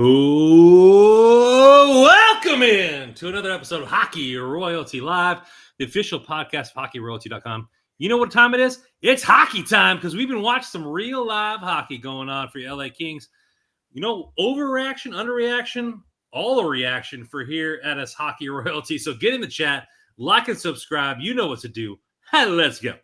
Welcome in to another episode of Hockey Royalty Live, the official podcast of hockeyroyalty.com. You know what time it is? It's hockey time because we've been watching some real live hockey going on for your LA Kings. You know, overreaction, underreaction, all a reaction for here at us Hockey Royalty. So get in the chat, like and subscribe. You know what to do. Let's go.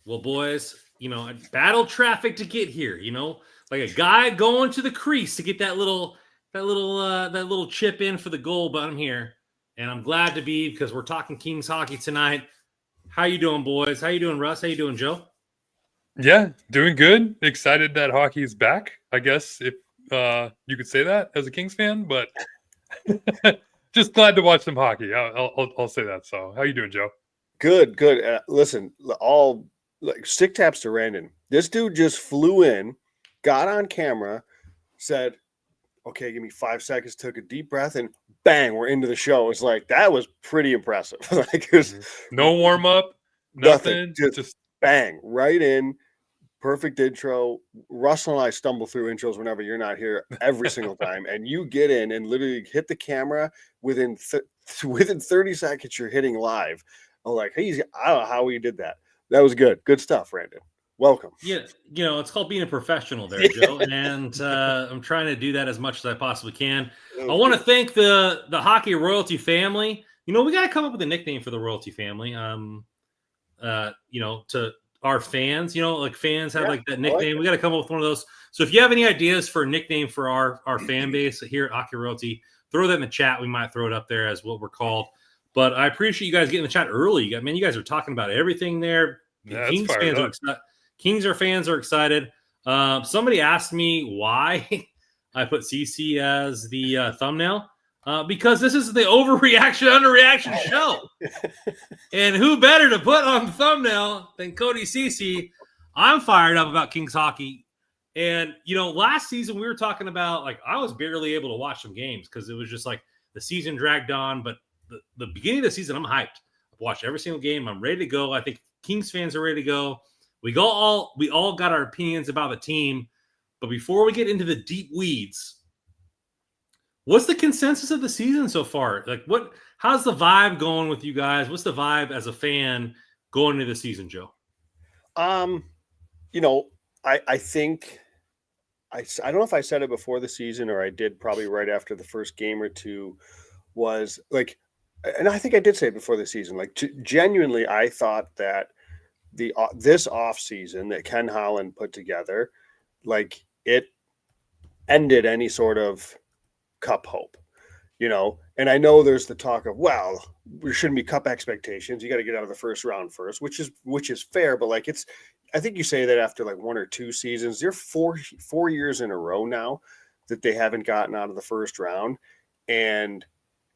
Well, boys, you know, battle traffic to get here, you know, like a guy going to the crease to get that little chip in for the goal, but I'm here and I'm glad to be because we're talking Kings hockey tonight. How you doing, boys? How you doing, Russ? How you doing, Joe? Yeah, doing good. Excited that hockey is back, I guess, if you could say that as a Kings fan, but just glad to watch some hockey. I'll say that. So how you doing, Joe? Good. Listen, all like stick taps to Randon. This dude just flew in, got on camera, said, okay, give me 5 seconds, took a deep breath, and bang, we're into the show. It's like, that was pretty impressive. Like, no warm up, nothing. Just bang, right in. Perfect intro. Russell and I stumble through intros whenever you're not here every single time. And you get in and literally hit the camera within 30 seconds, you're hitting live. I'm like, hey, I don't know how we did that. That was good. Good stuff, Brandon. Welcome. Yeah, you know, it's called being a professional there, Joe. And I'm trying to do that as much as I possibly can. I want to thank the Hockey Royalty family. You know, we got to come up with a nickname for the Royalty family. You know, to our fans, you know, like fans have like that nickname. We got to come up with one of those. So if you have any ideas for a nickname for our fan base here at Hockey Royalty, throw that in the chat. We might throw it up there as what we're called. But I appreciate you guys getting in the chat early. I mean, you guys are talking about everything there. Yeah, Kings fans are excited. Fans are excited. Somebody asked me why I put CC as the thumbnail. Because this is the overreaction, underreaction show. And who better to put on the thumbnail than Cody CC? I'm fired up about Kings hockey. And, you know, last season we were talking about, like, I was barely able to watch some games because it was just like the season dragged on. But the beginning of the season, I'm hyped. I've watched every single game. I'm ready to go. I think Kings fans are ready to go. We all got our opinions about the team. But before we get into the deep weeds, what's the consensus of the season so far? Like, how's the vibe going with you guys? What's the vibe as a fan going into the season, Joe? You know, I think I don't know if I said it before the season or I did probably right after the first game or two, was like, and I think I did say it before the season, like genuinely, I thought that this off season that Ken Holland put together, like, it ended any sort of cup hope, you know. And I know there's the talk of, well, there shouldn't be cup expectations. You got to get out of the first round first, which is fair. But like, I think you say that after like 1 or 2 seasons. They're 4 years in a row now that they haven't gotten out of the first round. And,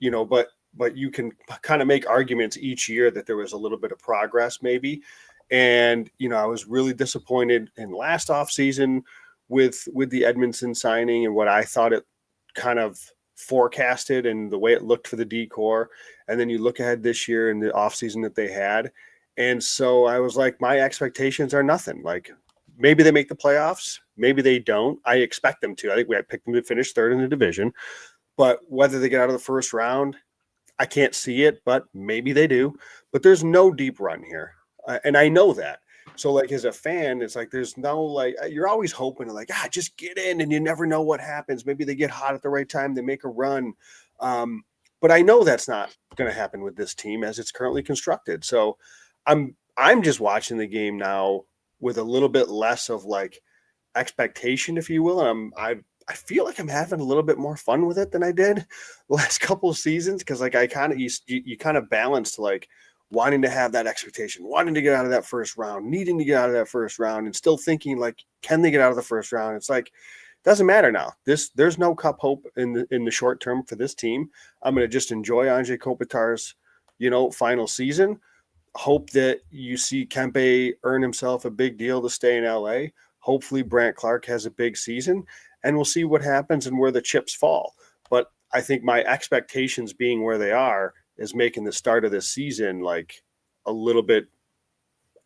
you know, but you can kind of make arguments each year that there was a little bit of progress maybe. And, you know, I was really disappointed in last offseason with the Edmondson signing and what I thought it kind of forecasted and the way it looked for the decor. And then you look ahead this year in the offseason that they had. And so I was like, my expectations are nothing. Like, maybe they make the playoffs. Maybe they don't. I expect them to. I think I picked them to finish third in the division. But whether they get out of the first round, I can't see it, but maybe they do. But there's no deep run here. And I know that. So, like, as a fan, it's like there's no, like, you're always hoping to, like, just get in, and you never know what happens. Maybe they get hot at the right time. They make a run. But I know that's not going to happen with this team as it's currently constructed. So I'm just watching the game now with a little bit less of, like, expectation, if you will. And I feel like I'm having a little bit more fun with it than I did the last couple of seasons. Cause like you kind of balanced, like, wanting to have that expectation, wanting to get out of that first round, needing to get out of that first round, and still thinking, like, can they get out of the first round? It's like, doesn't matter now. There's no cup hope in the short term for this team. I'm going to just enjoy Anze Kopitar's, final season. hope that you see Kempe earn himself a big deal to stay in LA. Hopefully Brant Clark has a big season, and we'll see what happens and where the chips fall. But I think my expectations being where they are is making the start of this season like a little bit,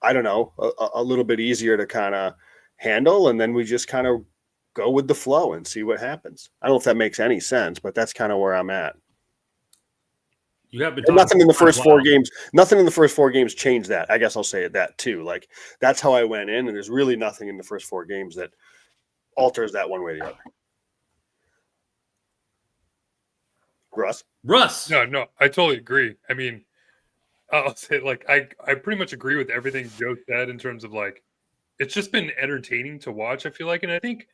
I don't know, a little bit easier to kind of handle. And then we just kind of go with the flow and see what happens. I don't know if that makes any sense, but that's kind of where I'm at. You have been And nothing in the first 4 games. Nothing in the first 4 games changed that. I guess I'll say that too. Like that's how I went in, and there's really nothing in the first 4 games that alters that one way or the other. Russ. No, I totally agree. I mean, I'll say like I pretty much agree with everything Joe said in terms of like it's just been entertaining to watch. I feel like, and I think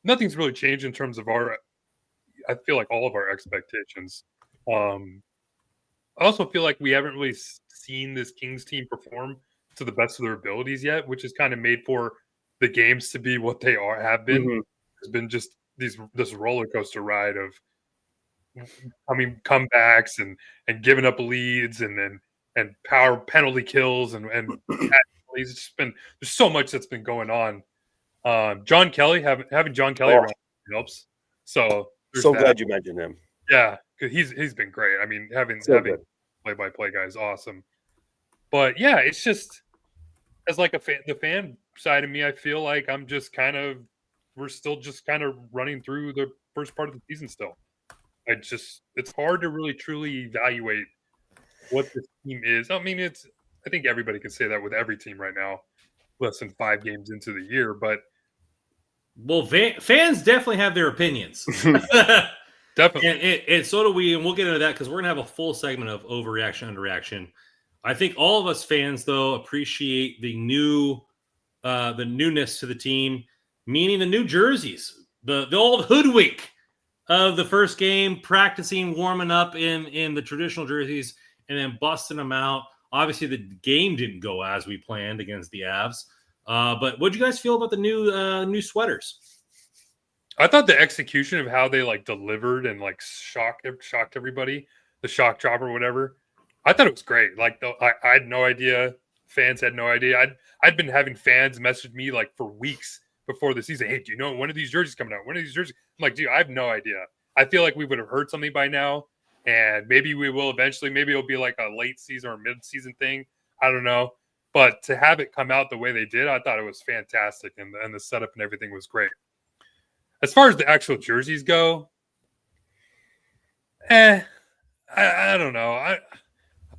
nothing's really changed in terms of I feel like all of our expectations. I also feel like we haven't really seen this Kings team perform to the best of their abilities yet, which is kind of made for the games to be what they have been. Mm-hmm. It's been just this roller coaster ride of comebacks and giving up leads and power penalty kills and it's just been there's so much that's been going on. John Kelly having John Kelly around helps. So glad you mentioned him. Yeah, because he's been great. I mean, having play-by-play guy is awesome. But yeah, it's just as like the fan side of me, I feel like we're still just kind of running through the first part of the season still. It's hard to really truly evaluate what this team is. I mean, I think everybody can say that with every team right now, less than 5 games into the year. But fans definitely have their opinions. Definitely. And so do we, and we'll get into that because we're gonna have a full segment of overreaction, underreaction. I think all of us fans, though, appreciate the newness to the team, meaning the new jerseys, the old hoodwink of the first game, practicing, warming up in the traditional jerseys, and then busting them out. Obviously, the game didn't go as we planned against the Avs. But what do you guys feel about the new sweaters? I thought the execution of how they like delivered and like shocked everybody, the shock drop or whatever. I thought it was great. Like I had no idea. Fans had no idea. I'd been having fans message me like for weeks before the season. Hey, do you know when are these jerseys coming out? When are these jerseys? I'm like, dude, I have no idea. I feel like we would have heard something by now, and maybe we will eventually. Maybe it'll be like a late season or mid-season thing. I don't know. But to have it come out the way they did, I thought it was fantastic, and the setup and everything was great. As far as the actual jerseys go, I don't know.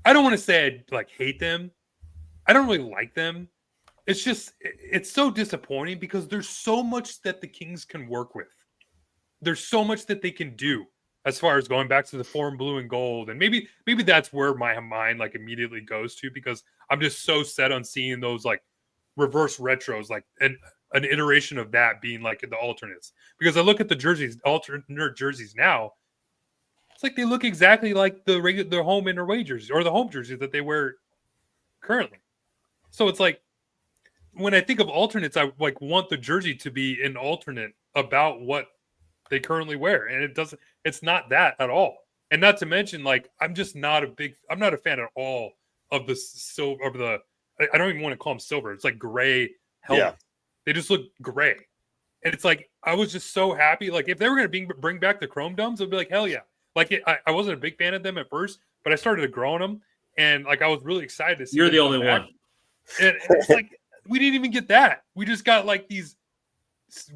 I don't want to say I like hate them. I don't really like them. It's just it's so disappointing because there's so much that the Kings can work with. There's so much that they can do as far as going back to the form blue and gold, and maybe that's where my mind like immediately goes to because I'm just so set on seeing those like reverse retros, like an iteration of that being like the alternates. Because I look at the jerseys, alternate jerseys now, it's like they look exactly like the home and away jerseys or the home jerseys that they wear currently. So it's like when I think of alternates, I like want the jersey to be an alternate about what they currently wear, and it's not that at all. And not to mention, like I'm not a fan at all of the silver of the. I don't even want to call them silver. It's like gray helmets. Yeah. They just look gray, and it's like I was just so happy. Like if they were going to bring back the chrome domes, I'd be like hell yeah. Like I wasn't a big fan of them at first, but I started to grow on them, and like I was really excited to see. You're the only one. And it's like we didn't even get that. We just got like these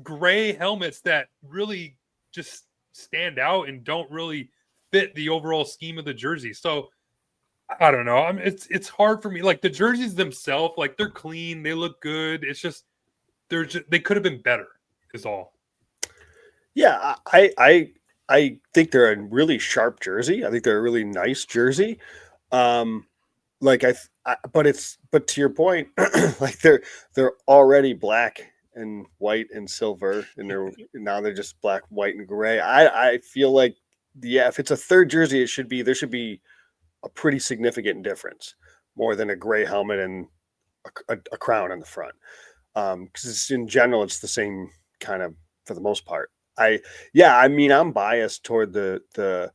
gray helmets that really just stand out and don't really fit the overall scheme of the jersey. So I don't know. It's hard for me. Like the jerseys themselves, like they're clean, they look good. It's just they could have been better. Is all. Yeah, I think they're a really sharp jersey. I think they're a really nice jersey. But to your point, like they're already black and white and silver, and they're just black, white, and gray. I feel like if it's a third jersey, there should be a pretty significant difference, more than a gray helmet and a crown on the front. Because in general, it's the same kind of for the most part. I'm biased toward the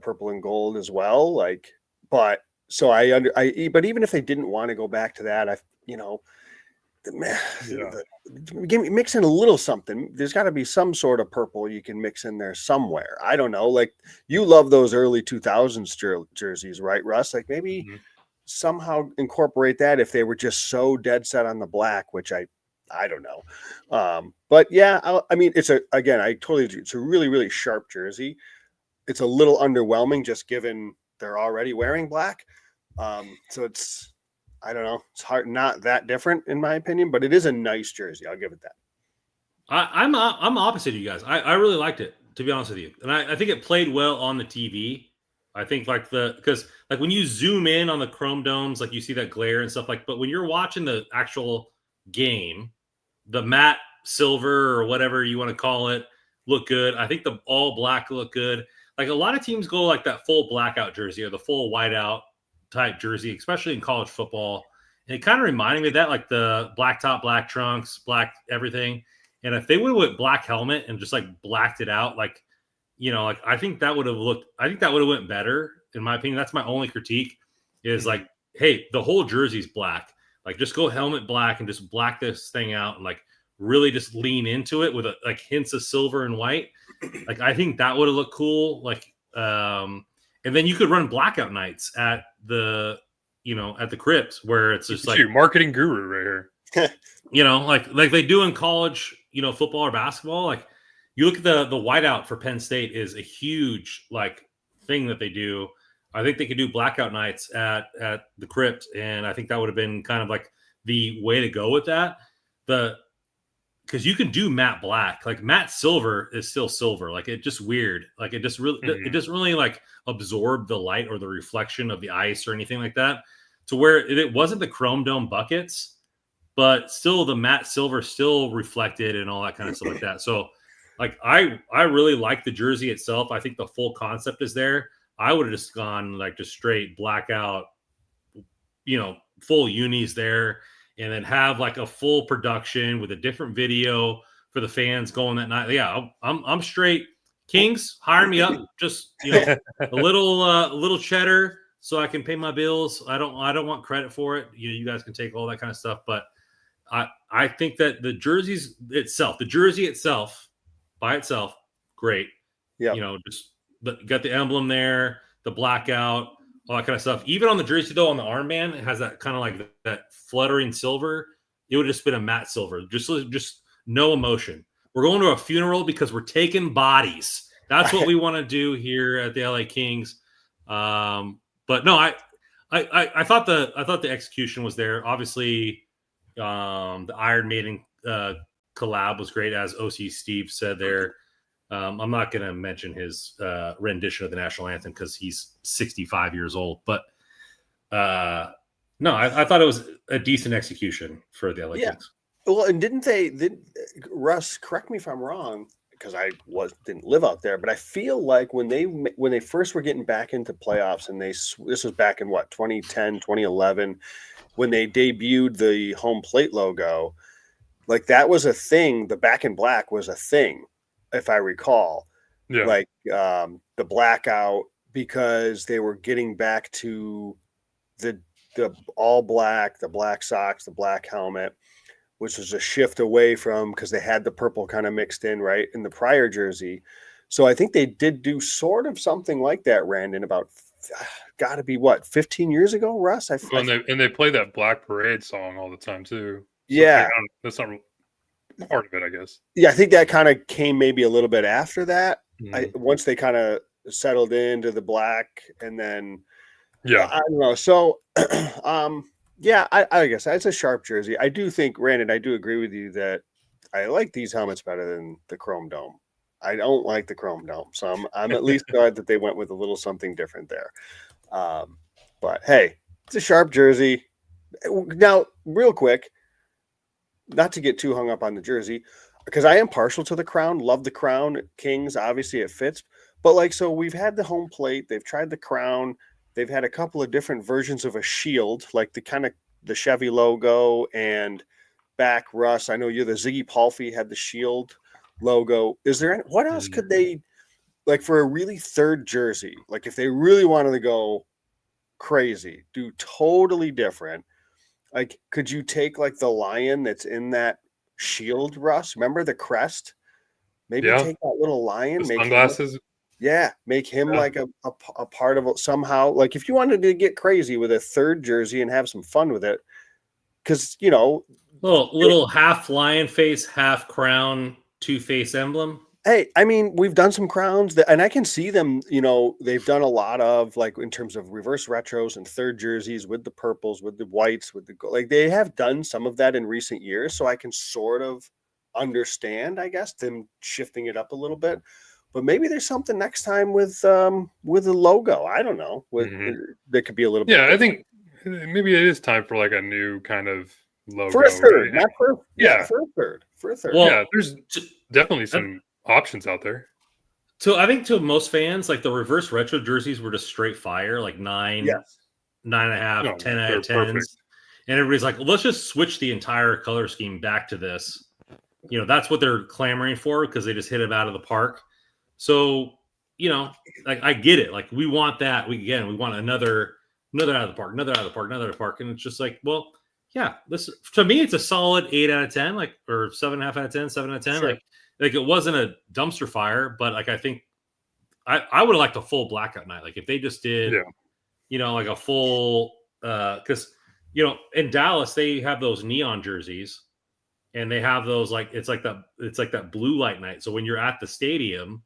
purple and gold as well. Like, but So but even if they didn't want to go back to that, mix in a little something. There's got to be some sort of purple you can mix in there somewhere. I don't know. Like, you love those early 2000s jerseys, right, Russ? Like, maybe somehow incorporate that if they were just so dead set on the black, which I don't know. But yeah, it's I totally agree. It's a really, really sharp jersey. It's a little underwhelming just given they're already wearing black. So it's, I don't know. It's not that different in my opinion, but it is a nice jersey. I'll give it that. I'm opposite of you guys. I really liked it, to be honest with you, and I think it played well on the TV. I think because when you zoom in on the chrome domes, like you see that glare and stuff but when you're watching the actual game, the matte silver or whatever you want to call it look good. I think the all black look good. Like, a lot of teams go like that full blackout jersey or the full whiteout type jersey, especially in college football. And it kind of reminded me of that, like the black top, black trunks, black everything. And if they would have went black helmet and just blacked it out, I think that would have went better, in my opinion. That's my only critique is hey, the whole jersey's black. Just go helmet black and just black this thing out and really just lean into it with hints of silver and white. I think that would have looked cool. And then you could run blackout nights at the crypts where it's just your marketing guru right here. Like they do in college, football or basketball. You look at the whiteout for Penn State is a huge thing that they do. I think they could do blackout nights at the crypt, and I think that would have been kind of the way to go with that. Because you can do matte black, matte silver is still silver. It's just weird. It just really, it doesn't really absorb the light or the reflection of the ice or anything like that, to where it wasn't the chrome dome buckets, but still the matte silver still reflected and all that kind of stuff like that. So I really like the jersey itself. I think the full concept is there. I would have just gone just straight blackout, full unis there. And then have a full production with a different video for the fans going that night. Yeah, I'm straight. Kings, hire me up. Just a little cheddar so I can pay my bills. I don't want credit for it. You guys can take all that kind of stuff. But I think that the jersey itself by itself, great. Yeah. Just got the emblem there, the blackout, all that kind of stuff. Even on the jersey, though, on the armband, it has that kind of that fluttering silver. It would have just been a matte silver. Just no emotion. We're going to a funeral because we're taking bodies. That's what we want to do here at the LA Kings. But no, I thought the execution was there. Obviously, the Iron Maiden collab was great, as OC Steve said there. I'm not going to mention his rendition of the national anthem because he's 65 years old. But no, I thought it was a decent execution for the LA Kings. Well, and didn't Russ, correct me if I'm wrong, because I didn't live out there, but I feel like when they first were getting back into playoffs, and this was back in 2010, 2011, when they debuted the home plate logo, that was a thing. The back in black was a thing, if I recall. Yeah. The blackout, because they were getting back to the all black, the black socks, the black helmet, which was a shift away from, because they had the purple kind of mixed in right in the prior jersey. So I think they did do sort of something like that, Randon, about got to be 15 years ago, Russ? And they play that Black Parade song all the time too. So yeah. That's not part of it, I guess. Yeah, I think that kind of came maybe a little bit after that. Once they kind of settled into the black, and then I don't know. So yeah, I guess it's a sharp jersey. I do think, Randon, I do agree with you that I like these helmets better than the chrome dome. I don't like the chrome dome, so I'm at least glad that they went with a little something different there. But hey, it's a sharp jersey. Now, real quick, not to get too hung up on the jersey, because I am partial to the crown. Love the crown. Kings, obviously it fits. But so we've had the home plate. They've tried the crown. They've had a couple of different versions of a shield, like the Chevy logo, and back, Russ, I know you're the Ziggy Palfy had the shield logo. Is there what else could they, for a really third jersey, if they really wanted to go crazy, do totally different. Like, could you take like the lion that's in that shield, Russ? Remember the crest? Maybe Yeah. take that little lion, The make him, sunglasses. make him Yeah. like a part of it somehow. Like, if you wanted to get crazy with a third jersey and have some fun with it, because Little half lion face, half crown, two-face emblem. hey, I mean, we've done some crowns and I can see them, they've done a lot of like in terms of reverse retros and third jerseys with the purples, with the whites, with the like they have done some of that in recent years. So I can sort of understand, I guess, them shifting it up a little bit. But maybe there's something next time with the logo. I don't know. That could be a little bit. Yeah, I think maybe it is time for like a new kind of logo. For a third, right? not for Yeah. for a third. For a third. Well, yeah, there's definitely some options out there. I think to most fans, like the reverse retro jerseys were just straight fire, like 9, Yes. 9.5, No, 10 out of they're 10s. perfect. And everybody's like, let's just switch the entire color scheme back to this. That's what they're clamoring for because they just hit it out of the park. So, like I get it. Like we want that. We want another out of the park, another out of the park, another out of the park. And it's just like, well, yeah, this to me, it's a solid 8 out of 10, like, or 7.5 out of 10, 7 out of 10. Sure. Like it wasn't a dumpster fire, but like I think I would have liked a full blackout night. Like if they just did, like a full because in Dallas they have those neon jerseys and they have those like it's like that blue light night. So when you're at the stadium,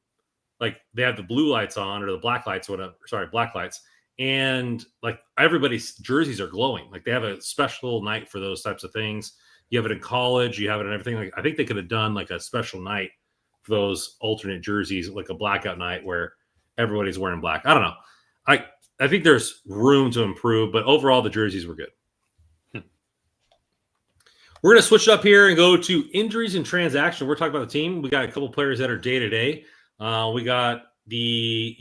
like they have the blue lights on or the black lights, whatever. Sorry, black lights. And like everybody's jerseys are glowing. Like they have a special night for those types of things. You have it in college, you have it in everything. Like I think they could have done like a special night for those alternate jerseys, like a blackout night where everybody's wearing black. I don't know. I think there's room to improve, but overall the jerseys were good. We're going to switch it up here and go to injuries and transaction. We're talking about the team. We got a couple players that are day to day. We got the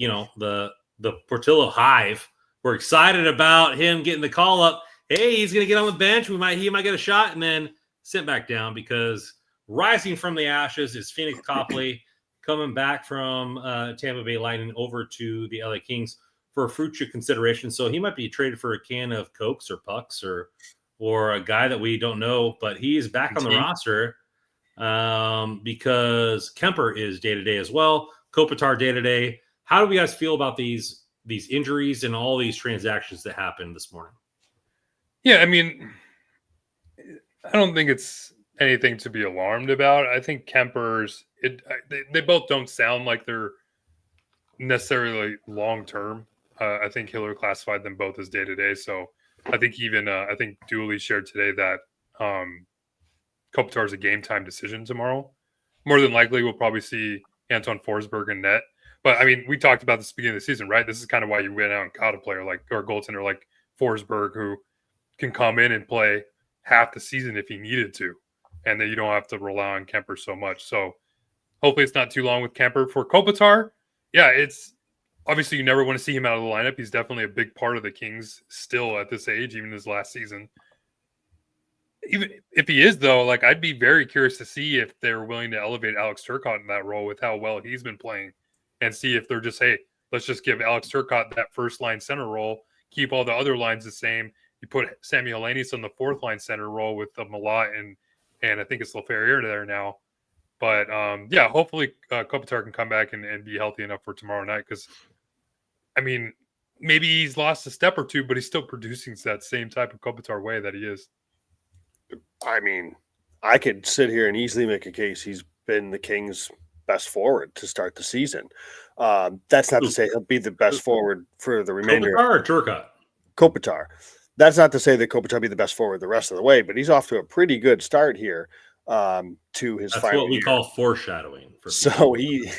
Portillo Hive. We're excited about him getting the call up. Hey, he's going to get on the bench. He might get a shot and then sent back down because rising from the ashes is Phoenix Copley coming back from Tampa Bay Lightning over to the LA Kings for a future consideration. So he might be traded for a can of Cokes or Pucks or a guy that we don't know, but he's back on the roster because Kemper is day-to-day as well. Kopitar day-to-day. How do you guys feel about these injuries and all these transactions that happened this morning? Yeah, I mean, I don't think it's anything to be alarmed about. I think Kemper's they both don't sound like they're necessarily long-term. I think Hiller classified them both as day-to-day, so I think even I think Dooley shared today that Kopitar is a game-time decision tomorrow. More than likely, we'll probably see Anton Forsberg in net. But, I mean, we talked about this at the beginning of the season, right? This is kind of why you went out and got a player or a goaltender like Forsberg who can come in and play half the season if he needed to, and then you don't have to rely on Kemper so much. So hopefully it's not too long with Kemper. For Kopitar, yeah, it's obviously you never want to see him out of the lineup. He's definitely a big part of the Kings still at this age, even his last season. Even if he is, though, like I'd be very curious to see if they're willing to elevate Alex Turcotte in that role with how well he's been playing, and see if they're just, hey, let's just give Alex Turcotte that first line center role, keep all the other lines the same. You put Sammy Helenis on the fourth line center role with Malat and I think it's Laferriere there now. But yeah, hopefully Kopitar can come back and be healthy enough for tomorrow night because, I mean, maybe he's lost a step or two, but he's still producing that same type of Kopitar way that he is. I mean, I could sit here and easily make a case he's been the Kings' best forward to start the season. That's not to say he'll be the best forward for the remainder. Kopitar or Turcotte? Kopitar. That's not to say that Kopitar will be the best forward the rest of the way, but he's off to a pretty good start here to his That's final what we year. call foreshadowing. So he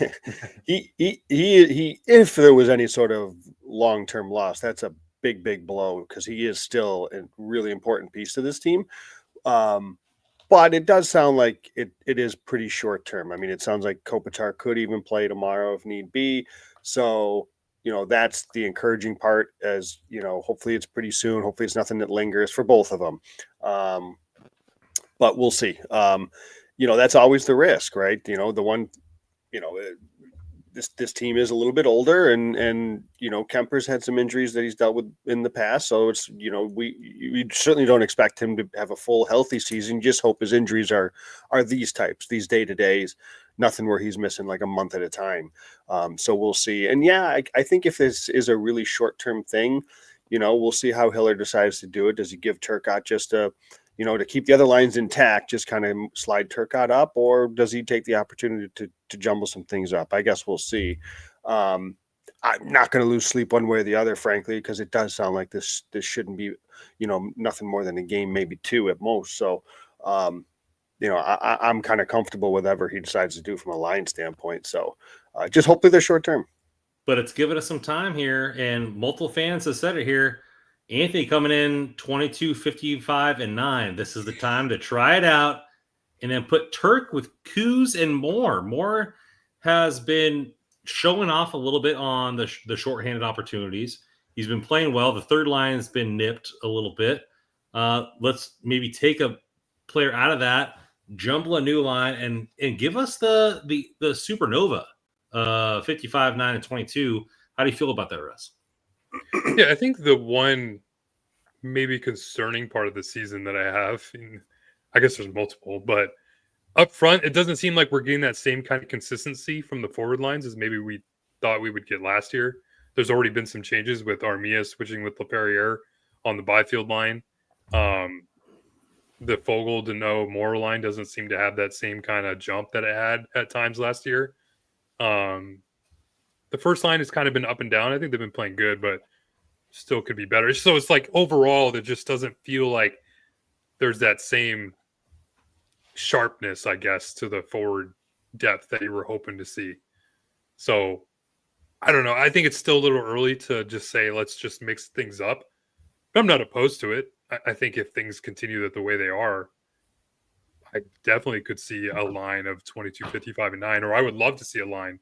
if there was any sort of long-term loss, that's a big blow because he is still a really important piece to this team. But it does sound like it is pretty short term. I mean, it sounds like Kopitar could even play tomorrow if need be. So, that's the encouraging part as, hopefully it's pretty soon. Hopefully it's nothing that lingers for both of them. But we'll see. That's always the risk, right? The one, this team is a little bit older, and Kemper's had some injuries that he's dealt with in the past. So it's we certainly don't expect him to have a full healthy season. Just hope his injuries are these types, these day-to-days, nothing where he's missing like a month at a time. So we'll see. And yeah, I think if this is a really short-term thing, we'll see how Hiller decides to do it. Does he give Turcotte just to keep the other lines intact, just kind of slide Turcotte up, or does he take the opportunity to jumble some things up? I guess we'll see. I'm not going to lose sleep one way or the other, frankly, because it does sound like this shouldn't be, nothing more than a game, maybe two at most. So, I'm kind of comfortable with whatever he decides to do from a line standpoint. So just hopefully they're short term. But it's given us some time here, and multiple fans have said it here. Anthony coming in 22, 55, and 9. This is the time to try it out and then put Turk with Kuz and Moore. Moore has been showing off a little bit on the shorthanded opportunities. He's been playing well. The third line has been nipped a little bit. Let's maybe take a player out of that, jumble a new line, and give us the supernova, 55, 9, and 22. How do you feel about that, Russ? Yeah, I think the one maybe concerning part of the season that I have, I guess there's multiple, but up front, it doesn't seem like we're getting that same kind of consistency from the forward lines as maybe we thought we would get last year. There's already been some changes with Armia switching with LaPerriere on the Byfield line. The Fogle, Deneau, Moore line doesn't seem to have that same kind of jump that it had at times last year. The first line has kind of been up and down. I think they've been playing good, but still could be better. So it's like overall, it just doesn't feel like there's that same sharpness, I guess, to the forward depth that you were hoping to see. So I don't know. I think it's still a little early to just say, let's just mix things up. But I'm not opposed to it. I think if things continue the way they are, I definitely could see a line of 22, 55, and 9, or I would love to see a line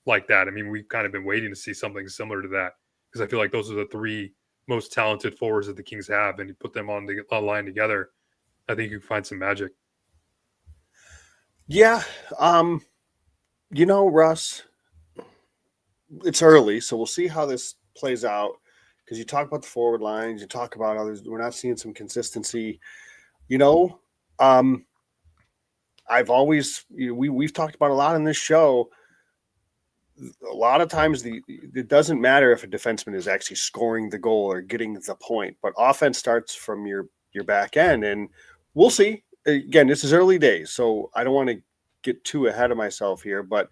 like that. I mean, we've kind of been waiting to see something similar to that because I feel like those are the three most talented forwards that the Kings have, and you put them on the line together, I think you can find some magic. Yeah. Russ, it's early, so we'll see how this plays out, because you talk about the forward lines, you talk about others. We're not seeing some consistency. I've always, we've talked about a lot in this show. A lot of times it doesn't matter if a defenseman is actually scoring the goal or getting the point, but offense starts from your back end, and we'll see. Again, this is early days, so I don't want to get too ahead of myself here, but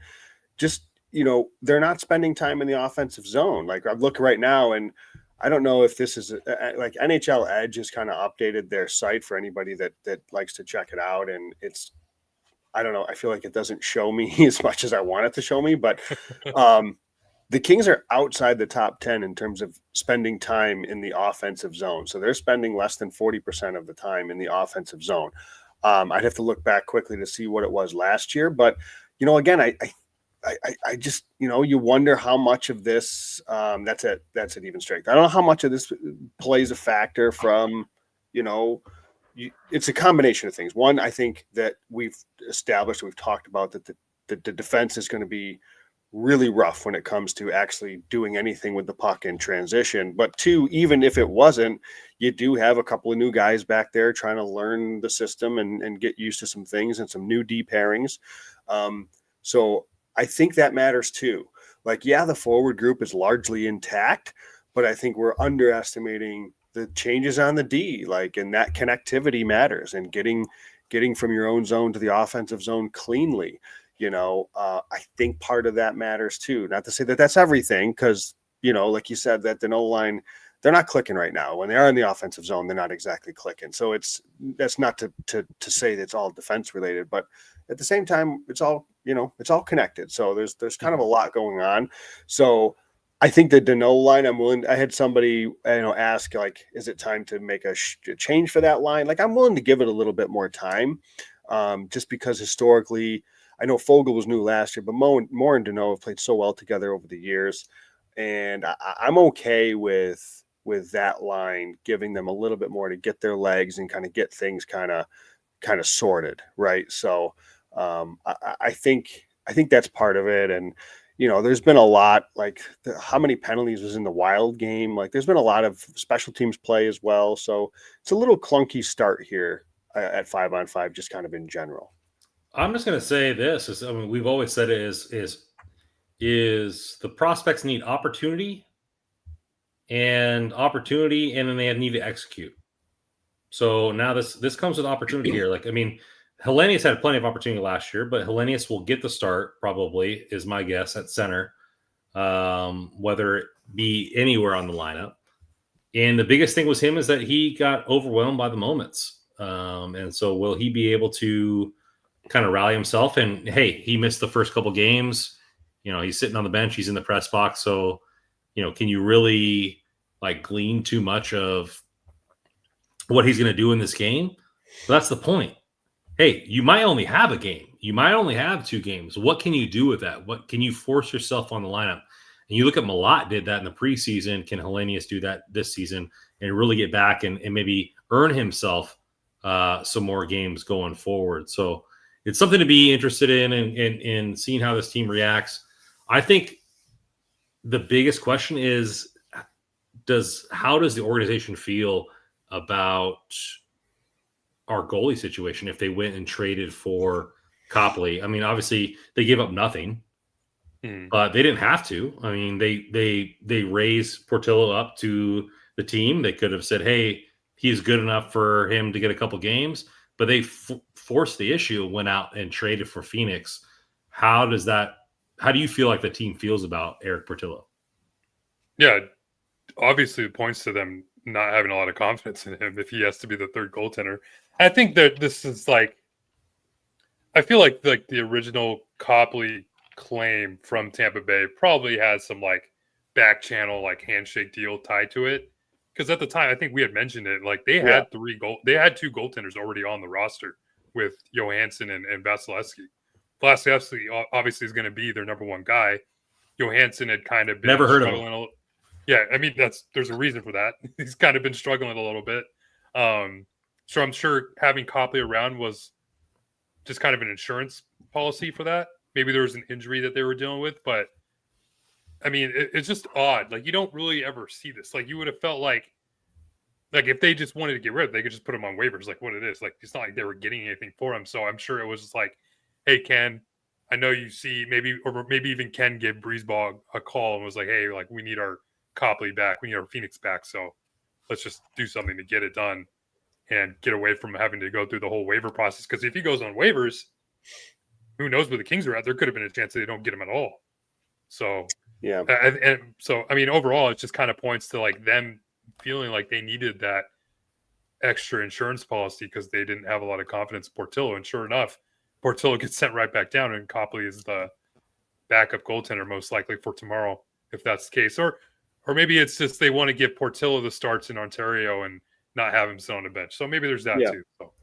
just, they're not spending time in the offensive zone. Like I'm looking right now, and I don't know if this is like NHL Edge has kind of updated their site for anybody that likes to check it out. And it's, I don't know, I feel like it doesn't show me as much as I want it to show me, but the Kings are outside the top 10 in terms of spending time in the offensive zone. So they're spending less than 40% of the time in the offensive zone. I'd have to look back quickly to see what it was last year, but again, I just, you wonder how much of this, that's an even strength. I don't know how much of this plays a factor from, it's a combination of things. One, I think that we've talked about that the defense is going to be really rough when it comes to actually doing anything with the puck in transition. But two, even if it wasn't, you do have a couple of new guys back there trying to learn the system and get used to some things and some new D pairings. So I think that matters too. Like, yeah, the forward group is largely intact, but I think we're underestimating the changes on the D, and that connectivity matters, and getting from your own zone to the offensive zone cleanly. I think part of that matters too. Not to say that that's everything, because, like you said, that Deneau line, they're not clicking right now. When they are in the offensive zone, they're not exactly clicking. So that's not to say that it's all defense related, but at the same time, it's all connected. So there's kind of a lot going on. So I think the Deneau line, I had somebody, ask, like, is it time to make a change for that line? Like, I'm willing to give it a little bit more time, just because historically, I know Fogle was new last year, but Moore and Deneau have played so well together over the years. And I'm okay with that line, giving them a little bit more to get their legs and kind of get things kind of sorted. Right. So I think that's part of it. And, there's been a lot, like how many penalties was in the Wild game. Like there's been a lot of special teams play as well. So it's a little clunky start here at 5-on-5, just kind of in general. I'm just going to say this: we've always said it is the prospects need opportunity, and then they need to execute. So now this comes with opportunity here. Hellenius had plenty of opportunity last year, but Hellenius will get the start, probably, is my guess, at center, whether it be anywhere on the lineup. And the biggest thing was him is that he got overwhelmed by the moments. And so will he be able to kind of rally himself? And, hey, he missed the first couple games. He's sitting on the bench. He's in the press box. So, can you really, glean too much of what he's going to do in this game? But that's the point. Hey, you might only have a game. You might only have 2 games. What can you do with that? What can you force yourself on the lineup? And you look at Malat did that in the preseason. Can Hellenius do that this season and really get back and maybe earn himself some more games going forward? So it's something to be interested in seeing how this team reacts. I think the biggest question is, how does the organization feel about our goalie situation if they went and traded for Copley? Obviously they gave up nothing, but they didn't have to. They raised Portillo up to the team. They could have said, hey, he's good enough for him to get a couple games, but they forced the issue, went out and traded for Phoenix. How do you feel like the team feels about Eric Portillo? Yeah, obviously it points to them not having a lot of confidence in him if he has to be the third goaltender. I think that this is I feel like the original Copley claim from Tampa Bay probably has some back channel handshake deal tied to it. Because at the time, I think we had mentioned it. They had they had 2 goaltenders already on the roster with Johansson and Vasilevsky. Vasilevsky obviously is going to be their number 1 guy. Johansson had kind of been never heard of him. Yeah, there's a reason for that. He's kind of been struggling a little bit. So I'm sure having Copley around was just kind of an insurance policy for that. Maybe there was an injury that they were dealing with, but it's just odd. You don't really ever see this. You would have felt like if they just wanted to get rid of it, they could just put him on waivers, what it is. It's not like they were getting anything for him. So I'm sure it was just hey, Ken, I know you see maybe even Ken gave Breezeball a call and was like, hey, we need our Copley back. We need our Phoenix back. So let's just do something to get it done and get away from having to go through the whole waiver process. Because if he goes on waivers, who knows where the Kings are at? There could have been a chance that they don't get him at all. So, yeah. And so, overall, it just kind of points to them feeling like they needed that extra insurance policy because they didn't have a lot of confidence in Portillo. And sure enough, Portillo gets sent right back down, and Copley is the backup goaltender most likely for tomorrow, if that's the case. Or maybe it's just they want to give Portillo the starts in Ontario and not have him sit on the bench. So maybe there's that too. So.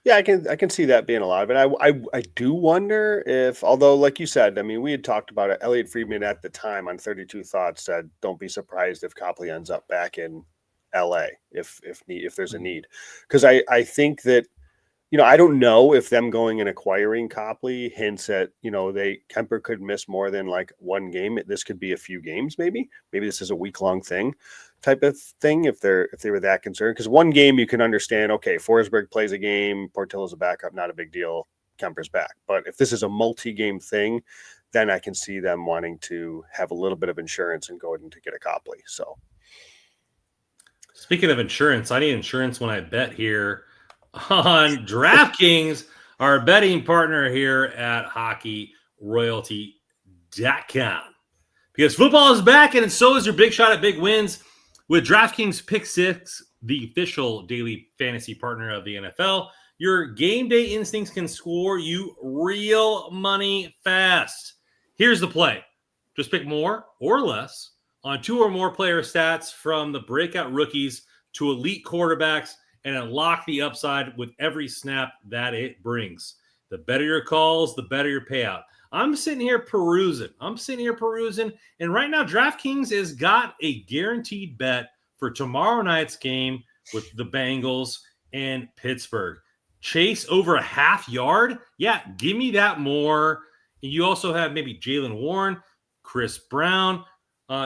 Yeah, I can see that being a lot of it. I do wonder if, although like you said, we had talked about it. Elliot Friedman at the time on 32 Thoughts said, "Don't be surprised if Copley ends up back in LA if there's a need," because I think that I don't know if them going and acquiring Copley hints at Kemper could miss more than 1 game. This could be a few games, maybe this is a week-long thing type of thing if they were that concerned. Because 1 game you can understand, okay, Forsberg plays a game, Portillo's a backup, not a big deal, Kemper's back. But if this is a multi-game thing, then I can see them wanting to have a little bit of insurance and go in to get a Copley. So speaking of insurance, I need insurance when I bet here on DraftKings, our betting partner here at HockeyRoyalty.com. Because football is back, and so is your big shot at big wins with DraftKings Pick 6, the official daily fantasy partner of the NFL. Your game day instincts can score you real money fast. Here's the play. Just pick more or less on 2 or more player stats from the breakout rookies to elite quarterbacks and unlock the upside with every snap that it brings. The better your calls, the better your payout. I'm sitting here perusing. And right now, DraftKings has got a guaranteed bet for tomorrow night's game with the Bengals and Pittsburgh. Chase over a half yard? Yeah, give me that more. And you also have maybe Jalen Warren, Chris Brown.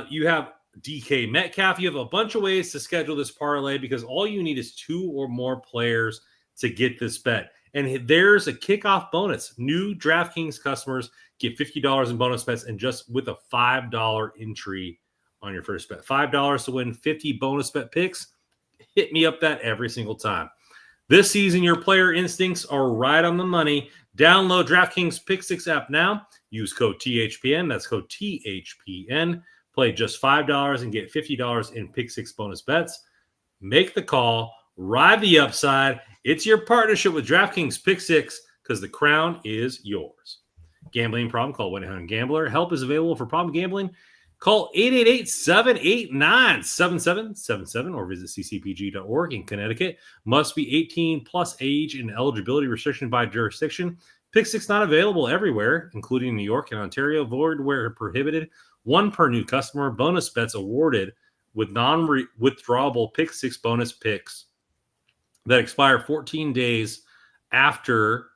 You have DK Metcalf. You have a bunch of ways to schedule this parlay because all you need is 2 or more players to get this bet. And there's a kickoff bonus. New DraftKings customers get $50 in bonus bets and just with a $5 entry on your first bet. $5 to win 50 bonus bet picks. Hit me up that every single time. This season, your player instincts are right on the money. Download DraftKings Pick 6 app now. Use code THPN. That's code THPN. Play just $5 and get $50 in Pick 6 bonus bets. Make the call. Ride the upside. It's your partnership with DraftKings Pick 6 because the crown is yours. Gambling problem? Call 1-800-GAMBLER. Help is available for problem gambling. Call 888-789-7777 or visit ccpg.org in Connecticut. Must be 18 plus age and eligibility restriction by jurisdiction. Pick 6 not available everywhere, including New York and Ontario. Void where prohibited. 1 per new customer. Bonus bets awarded with non-withdrawable Pick 6 bonus picks that expire 14 days after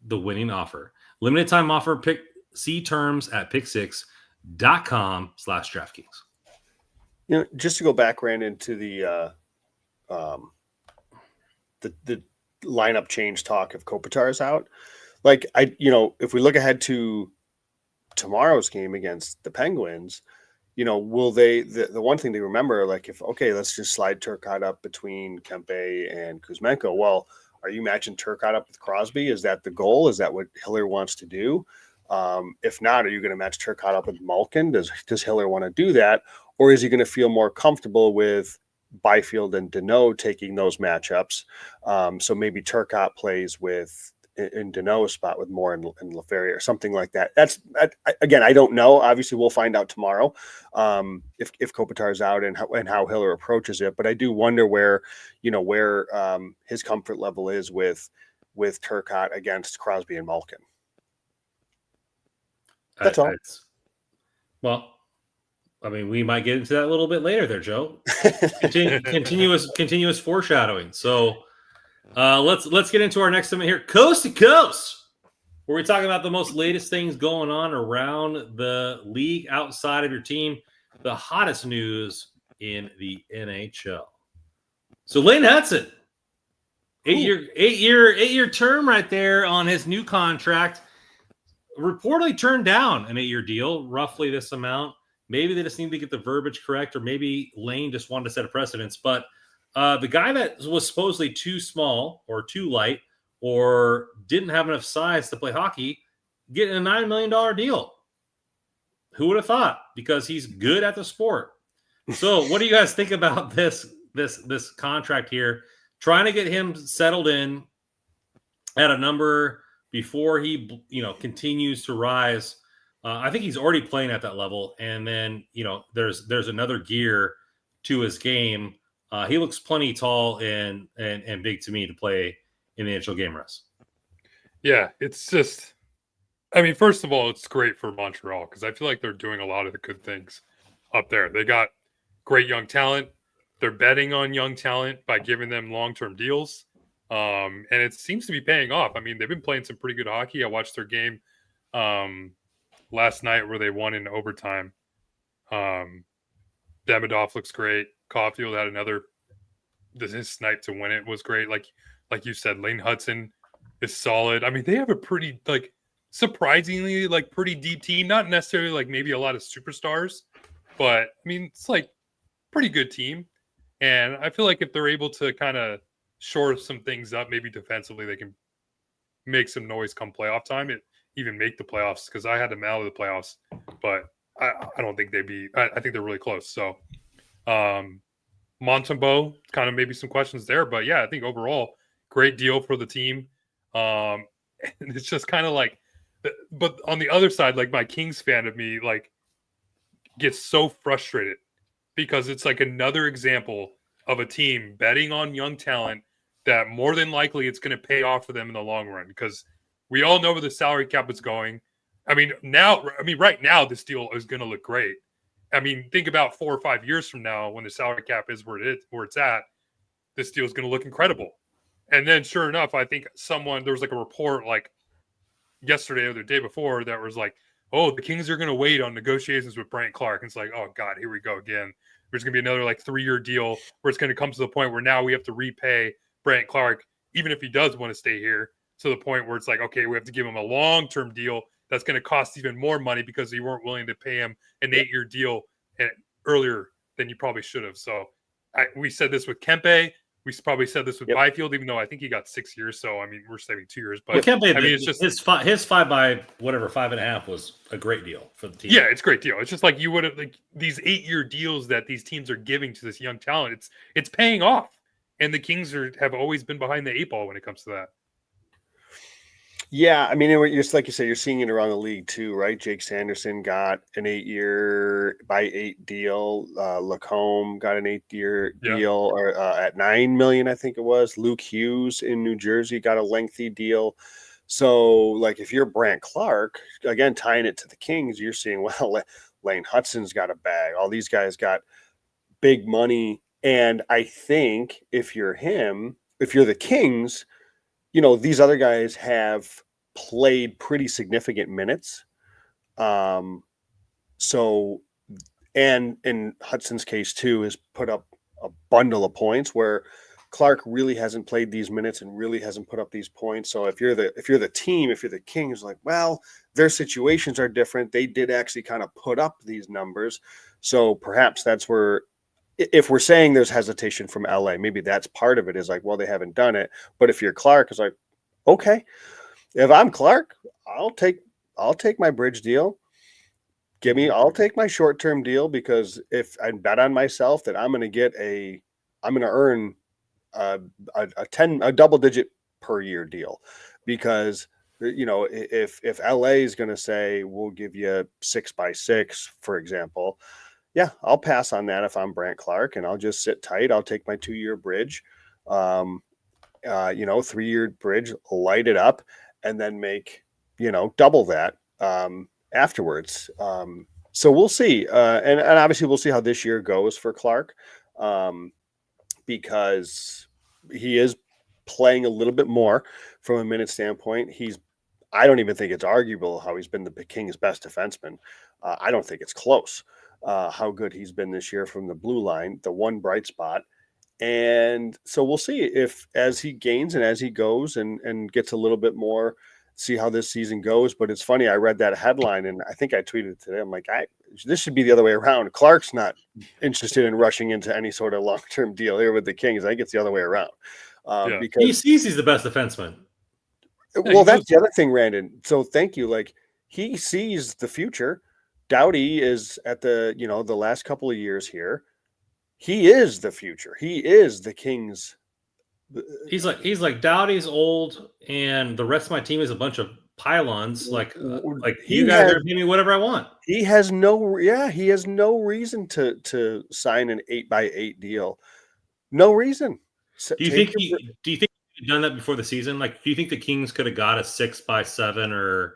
the winning offer. Limited time offer. See terms at pick6.com/DraftKings. Just to go back, Brandon, to the lineup change talk if Kopitar's out. Like if we look ahead to tomorrow's game against the Penguins, will they? The one thing to remember, like let's just slide Turcotte up between Kempe and Kuzmenko. Well, are you matching Turcotte up with Crosby? Is that the goal? Is that what Hiller wants to do? If not, are you going to match Turcotte up with Malkin? Does Hiller want to do that? Or is he going to feel more comfortable with Byfield and Deneau taking those matchups? So maybe Turcotte plays in Deneau's spot with Moore and LaFerriere or something like that. Again, I don't know. Obviously, we'll find out tomorrow if Kopitar's out and how Hiller approaches it. But I do wonder where his comfort level is with Turcotte against Crosby and Malkin. That's all. Well, I mean, we might get into that a little bit later there, Joe. Continuous foreshadowing. So let's get into our next segment here, Coast to Coast, where we talk about the most latest things going on around the league outside of your team, the hottest news in the NHL. So Lane Hudson, 8-year term right there on his new contract. Reportedly turned down an 8-year deal, roughly this amount. Maybe they just need to get the verbiage correct, or maybe Lane just wanted to set a precedence. But the guy that was supposedly too small or too light or didn't have enough size to play hockey, getting a $9 million deal. Who would have thought? Because he's good at the sport. So what do you guys think about this contract here? Trying to get him settled in at a number before he, continues to rise. I think he's already playing at that level. And then, there's another gear to his game. He looks plenty tall and big to me to play in the NHL game rest. Yeah, it's just, first of all, it's great for Montreal because I feel like they're doing a lot of the good things up there. They got great young talent. They're betting on young talent by giving them long-term deals. And it seems to be paying off. They've been playing some pretty good hockey. I watched their game last night where they won in overtime. Demidov looks great. Caulfield had his snipe to win it was great. Like you said, Lane Hudson is solid. They have a pretty, surprisingly, pretty deep team. Not necessarily, maybe a lot of superstars. But, it's, pretty good team. And I feel like if they're able to kind of shore some things up, maybe defensively, they can make some noise come playoff time. Even make the playoffs, because I had them out of the playoffs. But I don't think they'd be – I think they're really close. So, Montembeault, kind of maybe some questions there. But, yeah, I think overall, great deal for the team. And it's just kind of but on the other side, my Kings fan of me, gets so frustrated because it's another example of a team betting on young talent that more than likely it's going to pay off for them in the long run, because we all know where the salary cap is going. Right now this deal is going to look great. Think about 4 or 5 years from now when the salary cap is where it's at, this deal is going to look incredible. And then sure enough, I think there was a report yesterday or the day before that was oh, the Kings are going to wait on negotiations with Brant Clark. And it's like, oh God, here we go again. There's going to be another like 3-year deal where it's going to come to the point where now we have to repay Brant Clark, even if he does want to stay here, to the point where it's like, okay, we have to give him a long-term deal that's going to cost even more money because you weren't willing to pay him an 8-year deal earlier than you probably should have. So we said this with Kempe. We probably said this with Byfield, even though I think he got 6 years. So, I mean, we're saving 2 years. But Kempe, I mean, it's just his 5.5 was a great deal for the team. Yeah, it's a great deal. It's just like you would have like these 8-year deals that these teams are giving to this young talent. It's paying off, and the Kings have always been behind the 8 ball when it comes to that. Yeah, I mean, just like you said, you're seeing it around the league too, right? Jake Sanderson got an 8-year by 8 deal. Lacombe got an 8-year deal, or at $9 million, I think it was. Luke Hughes in New Jersey got a lengthy deal. So, like, if you're Brant Clark, again, tying it to the Kings, you're seeing, well, Lane Hutson's got a bag. All these guys got big money, and I think if you're the Kings, these other guys have played pretty significant minutes. So, and in Hudson's case too, has put up a bundle of points where Clark really hasn't played these minutes and really hasn't put up these points. So if you're the team, if you're the Kings, like, well, their situations are different. They did actually kind of put up these numbers. So perhaps that's where, if we're saying there's hesitation from LA, maybe that's part of it, is like, well, they haven't done it. But if you're Clark, it's like, okay, if I'm Clark, I'll take my bridge deal. I'll take my short-term deal, because if I bet on myself that I'm going to earn a double-digit per year deal, because if LA is going to say we'll give you 6x6, for example, yeah, I'll pass on that if I'm Brant Clark, and I'll just sit tight. I'll take my 2-year bridge. 3-year bridge, light it up, and then make, double that afterwards. So we'll see. And obviously we'll see how this year goes for Clark, because he is playing a little bit more from a minute standpoint. I don't even think it's arguable how he's been the Kings' best defenseman. I don't think it's close how good he's been this year from the blue line, the one bright spot. And so we'll see if, as he gains and as he goes and gets a little bit more, see how this season goes. But it's funny, I read that headline and I think I tweeted it today. I'm like, this should be the other way around. Clark's not interested in rushing into any sort of long-term deal here with the Kings. I think it's the other way around. Because he sees he's the best defenseman. Well, that's the other thing, Randon. So thank you. Like, he sees the future. Doughty is at the last couple of years here. He is the future. He is the Kings. He's like Doughty's old, and the rest of my team is a bunch of pylons. Like you guys are giving me whatever I want. He has no reason to sign an 8x8 deal. No reason. Do you think he'd done that before the season? Like, do you think the Kings could have got a 6x7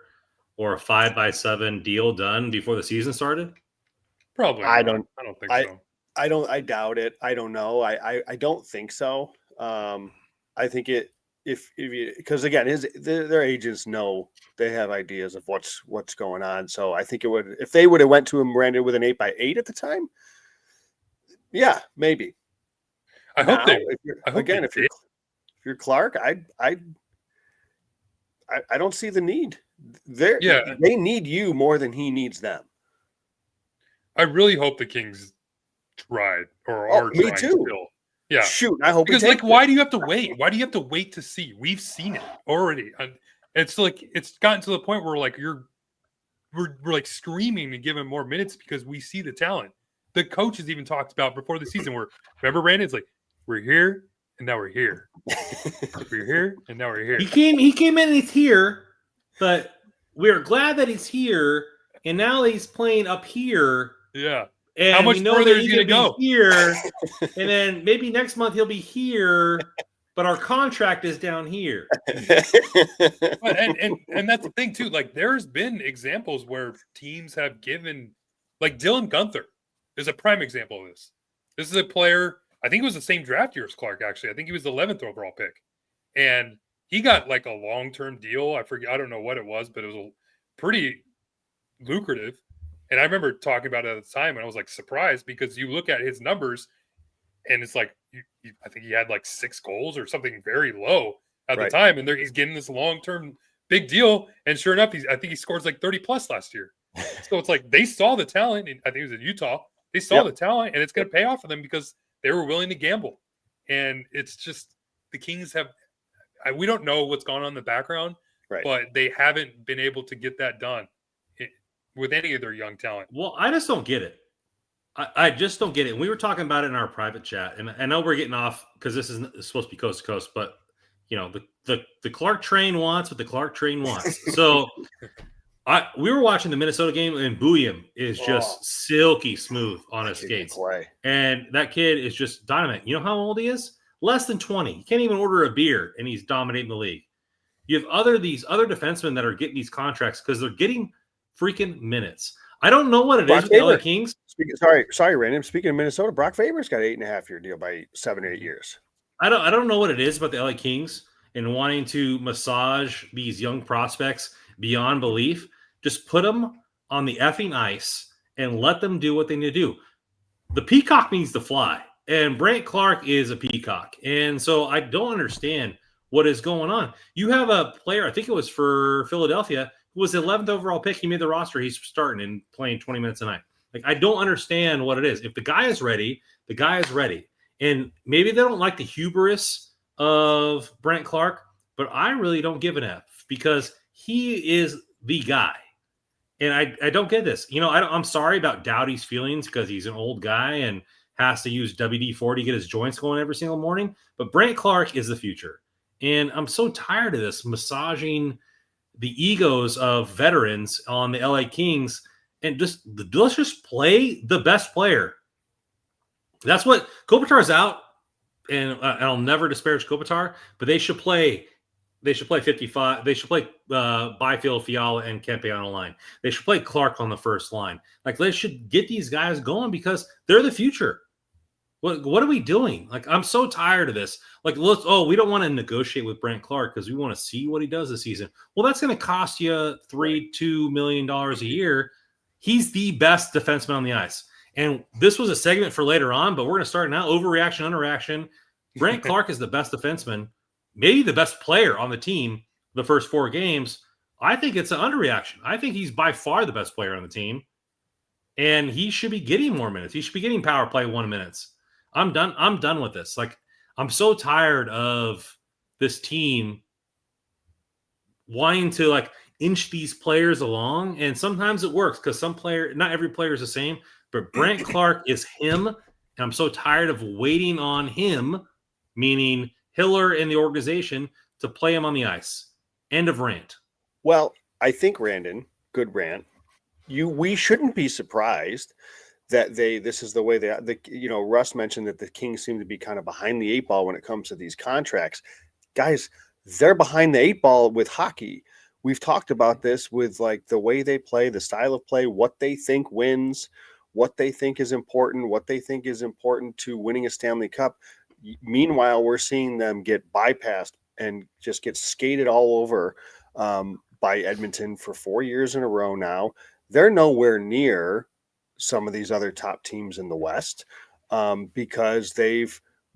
or a 5x7 deal done before the season started? Probably. I don't think so. I doubt it. I don't know. I don't think so. I think because again, their agents know, they have ideas of what's going on. So I think if they would have went to him, Brandon, with an 8x8 at the time, yeah, maybe. I hope they. If you're Clark, I don't see the need. They need you more than he needs them. I really hope the Kings tried or are trying. Me too. Still. Yeah. Shoot, I hope, because why do you have to wait? Why do you have to wait to see? We've seen it already. It's like it's gotten to the point where like we're like screaming to give him more minutes because we see the talent. The coaches even talked about before the season where, remember, Brandon? It's like, we're here and now we're here. We're here and now we're here. He came in and he's here, but we're glad that he's here, and now he's playing up here. Yeah. And how much further is he going to go here? And then maybe next month he'll be here, but our contract is down here. And that's the thing too. Like, there's been examples where teams have given, like Dylan Guenther is a prime example of this. This is a player, I think it was the same draft year as Clark, actually. I think he was the 11th overall pick. And he got like a long-term deal. I don't know what it was, but it was a pretty lucrative. And I remember talking about it at the time, and I was like surprised because you look at his numbers, and it's like I think he had like 6 goals or something very low at the time, and he's getting this long-term big deal. And sure enough, I think he scores like 30 plus last year. So it's like they saw the talent. And I think it was in Utah. They saw the talent, and it's going to pay off for them because they were willing to gamble. And it's just the Kings have. We don't know what's going on in the background, but they haven't been able to get that done with any of their young talent. Well, I just don't get it. I just don't get it. And we were talking about it in our private chat, and I know we're getting off because this is supposed to be coast to coast, but you know the Clark train wants what the Clark train wants. So we were watching the Minnesota game, and Bouillon is just silky smooth on his skates, and that kid is just dynamite. You know how old he is? Less than 20. He can't even order a beer, and he's dominating the league. You have these other defensemen that are getting these contracts because they're getting freaking minutes. I don't know what it is with the LA Kings. Sorry, Random. Speaking of Minnesota, Brock Faber's got an 8.5-year deal by 7 or 8 years. I don't know what it is about the LA Kings and wanting to massage these young prospects beyond belief. Just put them on the effing ice and let them do what they need to do. The peacock needs to fly, and Brant Clark is a peacock. And so I don't understand what is going on. You have a player, I think it was for Philadelphia, who was the 11th overall pick. He made the roster. He's starting and playing 20 minutes a night. Like, I don't understand what it is. If the guy is ready, the guy is ready. And maybe they don't like the hubris of Brant Clark, but I really don't give an F because he is the guy. And I don't get this. You know, I'm sorry about Doughty's feelings because he's an old guy and has to use WD-40 to get his joints going every single morning. But Brant Clark is the future. And I'm so tired of this massaging the egos of veterans on the LA Kings and let's just play the best player. That's what Kopitar's out, and I'll never disparage Kopitar, but they should play 55. They should play Byfield, Fiala, and Kempe on a line. They should play Clark on the first line. Like, they should get these guys going because they're the future. What are we doing? Like, I'm so tired of this. Like, we don't want to negotiate with Brant Clark because we want to see what he does this season. Well, that's going to cost you $2 million a year. He's the best defenseman on the ice. And this was a segment for later on, but we're going to start now. Overreaction, underreaction. Brant Clark is the best defenseman, maybe the best player on the team the first 4 games. I think it's an underreaction. I think he's by far the best player on the team, and he should be getting more minutes. He should be getting power play 1 minutes. I'm done with this. Like, I'm so tired of this team wanting to like inch these players along, and sometimes it works because not every player is the same. But Brant Clark is him, and I'm so tired of waiting on him, meaning Hiller and the organization, to play him on the ice. End of rant. Well, I think, Randon, good rant. We shouldn't be surprised that this is the way Russ mentioned that the Kings seem to be kind of behind the 8 ball when it comes to these contracts. Guys, they're behind the 8 ball with hockey. We've talked about this with like the way they play, the style of play, what they think wins, what they think is important, to winning a Stanley Cup. Meanwhile, we're seeing them get bypassed and just get skated all over by Edmonton for 4 years in a row now. They're nowhere near some of these other top teams in the West because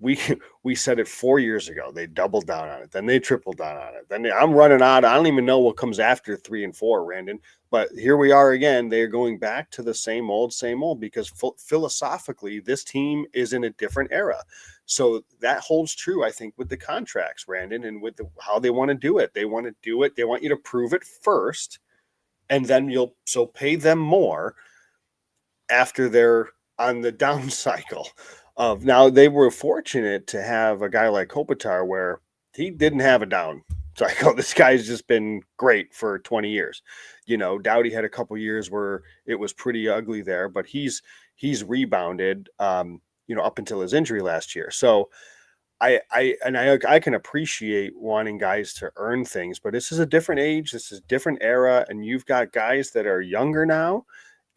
we said it 4 years ago. They doubled down on it. Then they tripled down on it. Then I'm running out. I don't even know what comes after 3 and 4, Randon. But here we are again. They're going back to the same old because philosophically, this team is in a different era. So that holds true, I think, with the contracts, Randon, and with how they want to do it. They want to do it. They want you to prove it first, and then you'll pay them more after they're on the down cycle. Now, they were fortunate to have a guy like Kopitar where he didn't have a down cycle. This guy's just been great for 20 years. You know, Doughty had a couple years where it was pretty ugly there, but he's rebounded, up until his injury last year. So I can appreciate wanting guys to earn things, but this is a different age. This is a different era. And you've got guys that are younger now.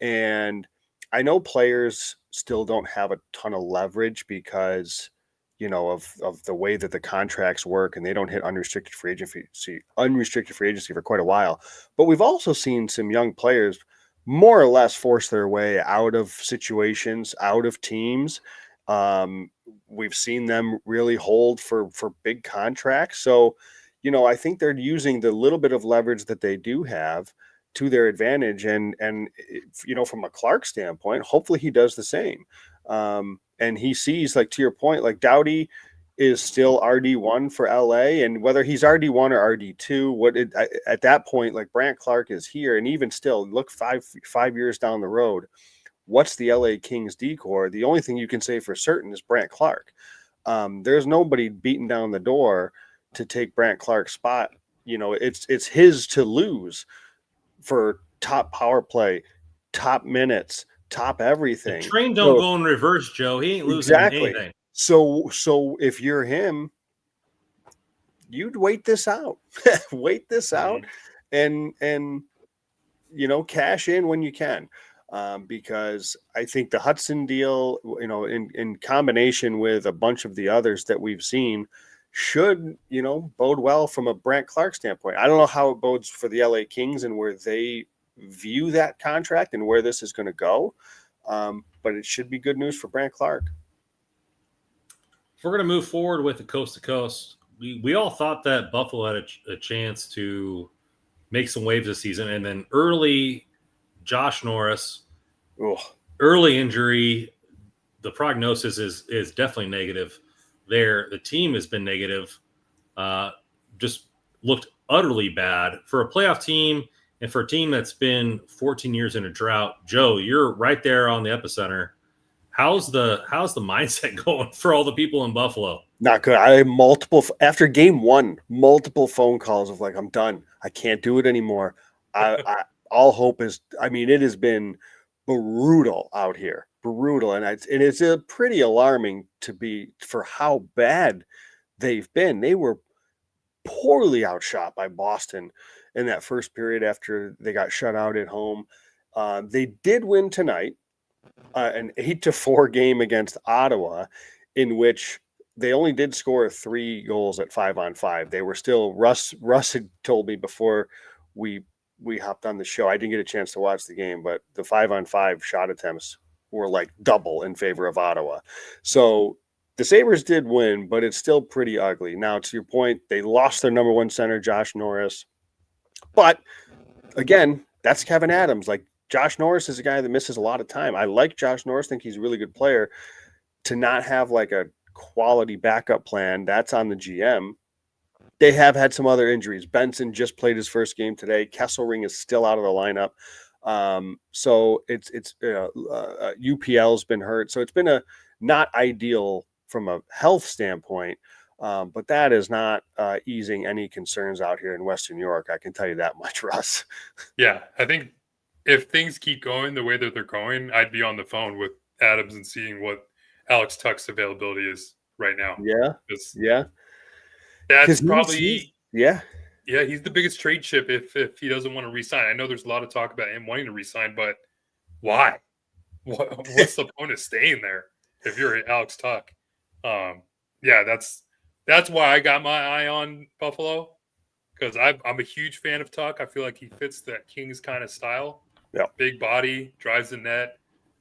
And I know players still don't have a ton of leverage because, of the way that the contracts work, and they don't hit unrestricted free agency for quite a while. But we've also seen some young players more or less force their way out of situations, out of teams. We've seen them really hold for big contracts. So, I think they're using the little bit of leverage that they do have to their advantage. And from a Clark standpoint, hopefully he does the same. And he sees, like, to your point, like Doughty is still RD1 for LA, and whether he's RD1 or RD2, at that point, like, Brant Clark is here, and even still, look 5 years down the road, what's the LA Kings decor? The only thing you can say for certain is Brant Clark. There's nobody beating down the door to take Brant Clark's spot. It's his to lose for top power play, top minutes, top everything. The train don't go in reverse, Joe. He ain't losing anything. So if you're him, you'd wait this out. Wait this out and cash in when you can. Because I think the Hudson deal, in combination with a bunch of the others that we've seen, should, bode well from a Brant Clark standpoint. I don't know how it bodes for the LA Kings and where they view that contract and where this is going to go. But it should be good news for Brant Clark. If we're going to move forward with the coast to coast, we all thought that Buffalo had a chance to make some waves this season. And then early Josh Norris, early injury, the prognosis is definitely negative there. The team has been negative, just looked utterly bad for a playoff team and for a team that's been 14 years in a drought. Joe, you're right there on the epicenter. How's the mindset going for all the people in Buffalo? Not good. I had after game one, multiple phone calls of like, I'm done. I can't do it anymore. All hope is, it has been brutal out here, brutal. And it's a pretty alarming for how bad they've been. They were poorly outshot by Boston in that first period after they got shut out at home. They did win tonight, an 8-4 game against Ottawa, in which they only did score 3 goals at 5-on-5. They were still, Russ had told me before we hopped on the show, I didn't get a chance to watch the game, but the 5-on-5 shot attempts were like double in favor of Ottawa. So the Sabres did win, but it's still pretty ugly. Now, to your point, they lost their number one center, Josh Norris. But again, that's Kevin Adams. Like, Josh Norris is a guy that misses a lot of time. I like Josh Norris, think he's a really good player. To not have like a quality backup plan, that's on the GM. They have had some other injuries. Benson just played his first game today. Kesselring is still out of the lineup. So it's UPL's been hurt. So it's been not ideal from a health standpoint. But that is not easing any concerns out here in Western New York. I can tell you that much, Russ. Yeah, I think if things keep going the way that they're going, I'd be on the phone with Adams and seeing what Alex Tuch's availability is right now. Yeah. That's probably he's the biggest trade chip if he doesn't want to resign. I know there's a lot of talk about him wanting to resign, but why? What's the point of staying there if you're Alex Tuch? That's why I got my eye on Buffalo, because I'm a huge fan of Tuch. I feel like he fits that Kings kind of style. Yeah, big body, drives the net,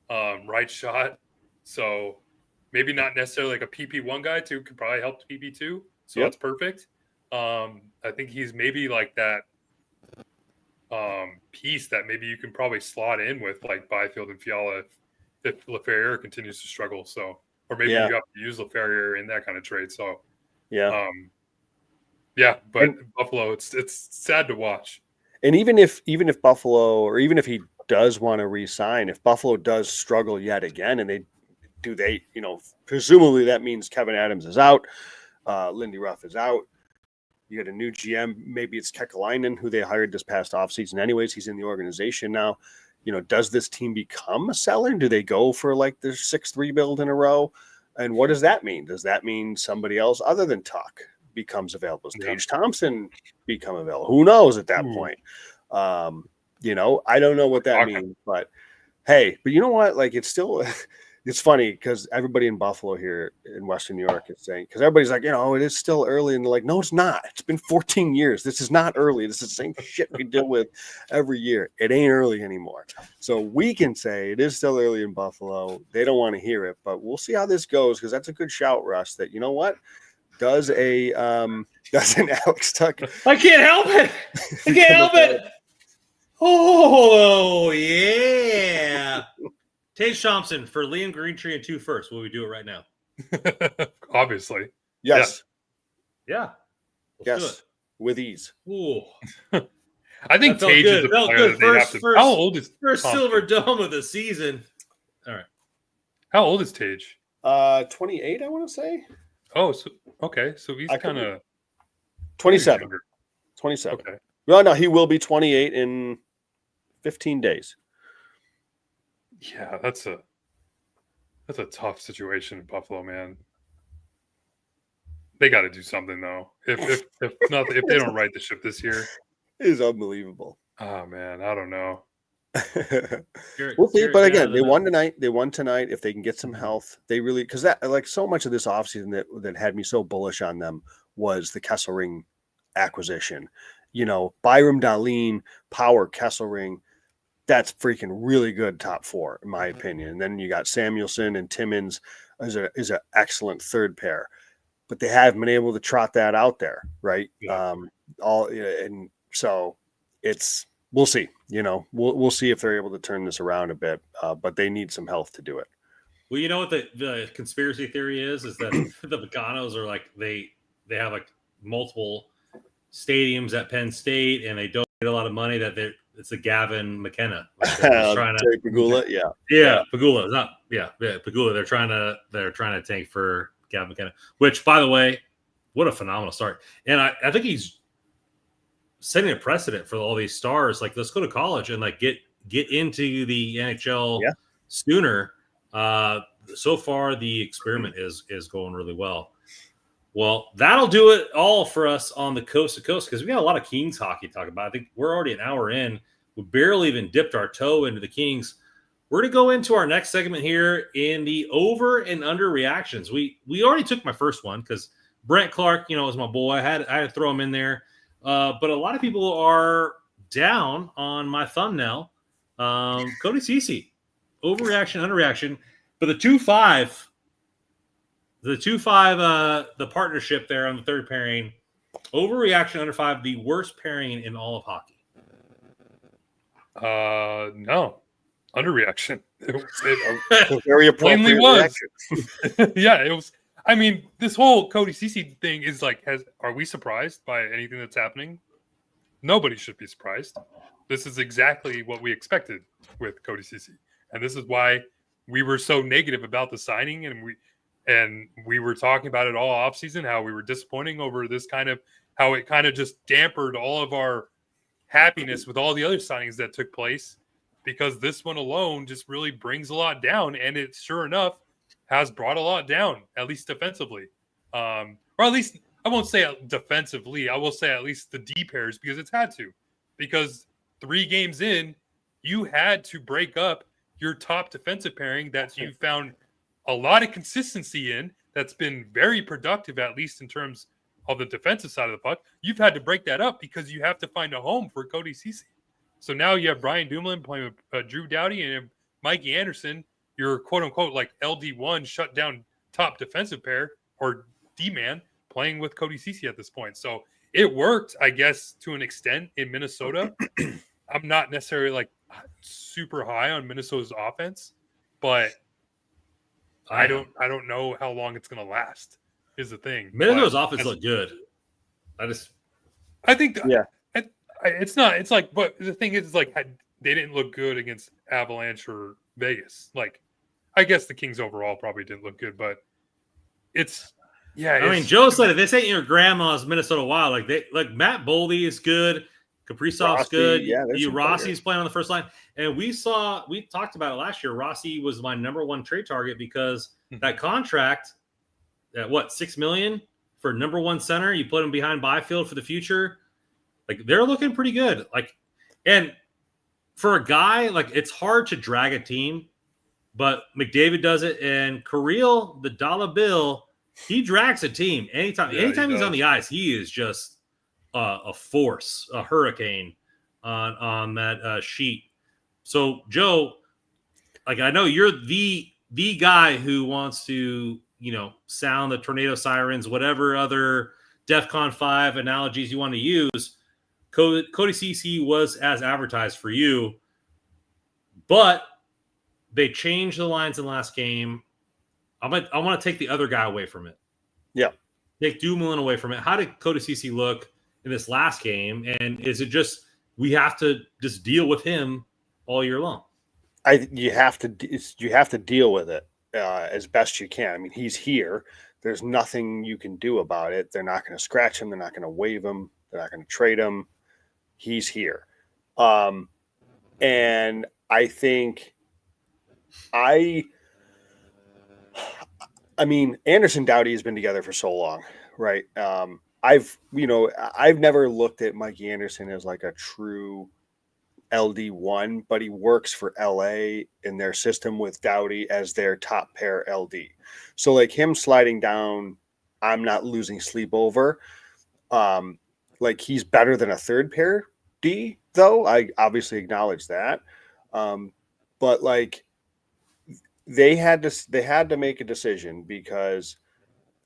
right shot. So maybe not necessarily like a PP1 guy too. Could probably help the PP2. So that's perfect. I think he's maybe like that piece that maybe you can probably slot in with like Byfield and Fiala if LaFerriere continues to struggle. So, or maybe you have to use LaFerriere in that kind of trade. So, but Buffalo, it's sad to watch. And even if Buffalo, or even if he does want to re-sign, if Buffalo does struggle yet again, and presumably that means Kevin Adams is out, Lindy Ruff is out. You got a new GM. Maybe it's Kekalainen, who they hired this past offseason. Anyways, he's in the organization now. Does this team become a seller? Do they go for like their 6th rebuild in a row? And what does that mean? Does that mean somebody else other than Tuch becomes available? Does Tage Thompson become available? Who knows at that point? I don't know what that means. But hey, but you know what? Like, it's still It's funny because everybody in Buffalo here in Western New York is saying, because everybody's like, it is still early. And they're like, no, it's not. It's been 14 years. This is not early. This is the same shit we deal with every year. It ain't early anymore. So we can say it is still early in Buffalo. They don't want to hear it, but we'll see how this goes, because that's a good shout, Russ, that, you know what? Does an Alex Tuck. I can't help it. I can't help it. Oh, yeah. Tage Thompson for Liam Greentree and 2 firsts. Will we do it right now? Obviously. Yes. Yeah. Yes. Do it. With ease. Ooh. I think That felt Tage good. is a Felt player good. that they have to. First- how old is First Thompson? Silver Dome of the season. All right. How old is Tage? 28, I want to say. Oh, so okay. So he's I could kind of 27. 27. Okay. Well, no, he will be 28 in 15 days. Yeah, that's a tough situation in Buffalo, man. They got to do something though. If they don't right the ship this year, It is unbelievable. oh man, I don't know. We'll see. But again, they won. won tonight. They won tonight. If they can get some health, they really, because that, like, so much of this offseason that had me so bullish on them was the Kesselring acquisition. Byram Dahlin, Power, Kesselring. That's freaking really good top 4, in my opinion. And then you got Samuelson and Timmins is an excellent third pair. But they haven't been able to trot that out there, right? Yeah. And so we'll see. We'll see if they're able to turn this around a bit. But they need some health to do it. Well, you know what the conspiracy theory is that the Vacanos are like they have like multiple stadiums at Penn State, and they donate a lot of money it's a Gavin McKenna. Like they're just trying to Pagula, Pagula, not Pagula. They're trying to tank for Gavin McKenna, which, by the way, what a phenomenal start. And I think he's setting a precedent for all these stars. Like, let's go to college and like get into the NHL sooner. So far the experiment is going really well. Well, that'll do it all for us on the coast to coast, because we got a lot of Kings hockey to talk about. I think we're already an hour in. We barely even dipped our toe into the Kings. We're going to go into our next segment here in the over and under reactions. We already took my first one because Brent Clark, is my boy. I had to throw him in there. But a lot of people are down on my thumbnail. Cody Ceci, overreaction, underreaction. But the 2-5. The partnership there on the third pairing, overreaction under 5, the worst pairing in all of hockey. No, underreaction. It very appropriate was. reaction. Yeah, it was. I mean, this whole Cody Ceci thing is like, are we surprised by anything that's happening? Nobody should be surprised. This is exactly what we expected with Cody Ceci, and this is why we were so negative about the signing, and we were talking about it all offseason, how we were disappointing over this how it kind of just dampened all of our happiness with all the other signings that took place, because this one alone just really brings a lot down. And it sure enough has brought a lot down, at least defensively. Or at least, I won't say defensively, I will say at least the D pairs, because it's had to. Because 3 games in, you had to break up your top defensive pairing that you found a lot of consistency in, that's been very productive, at least in terms of the defensive side of the puck. You've had to break that up because you have to find a home for Cody Ceci. So now you have Brian Dumoulin playing with Drew Doughty and Mikey Anderson, your quote-unquote like LD1 shutdown top defensive pair, or D-man, playing with Cody Ceci at this point. So it worked, I guess, to an extent in Minnesota. I'm not necessarily like super high on Minnesota's offense, but I don't know how long it's going to last, is the thing. Minnesota's offense looked good. I think it's not. It's like, but the thing is, like, they didn't look good against Avalanche or Vegas. Like, I guess the Kings overall probably didn't look good, but I mean, Joe said it. This ain't your grandma's Minnesota Wild. Like Matt Boldy is good. Kaprizov's good. Yeah, Rossi's playing on the first line. And we talked about it last year. Rossi was my number 1 trade target because that contract at $6 million for number 1 center, you put him behind Byfield for the future. Like, they're looking pretty good. Like, and for a guy, like, it's hard to drag a team but McDavid does it, and Kirill, the dollar bill, he drags a team anytime. Yeah, Anytime he he's on does. the ice, he is just a force, a hurricane on that sheet. So, Joe, like I know you're the guy who wants to, sound the tornado sirens, whatever other DEFCON 5 analogies you want to use. Cody Ceci was as advertised for you, but they changed the lines in the last game. I want to take the other guy away from it. Yeah. Take Dumoulin away from it. How did Cody Ceci look in this last game? And is it just we have to just deal with him all year long? You have to deal with it as best you can. I mean, he's here. There's nothing you can do about it. They're not going to scratch him. They're not going to waive him. They're not going to trade him. He's here. And I think I mean, Anderson Doughty has been together for so long, right? I've never looked at Mikey Anderson as like a true LD1, but he works for LA in their system with Doughty as their top pair LD. So like him sliding down, I'm not losing sleep over. Like he's better than a third pair D, though. I obviously acknowledge that. But like they had to make a decision because,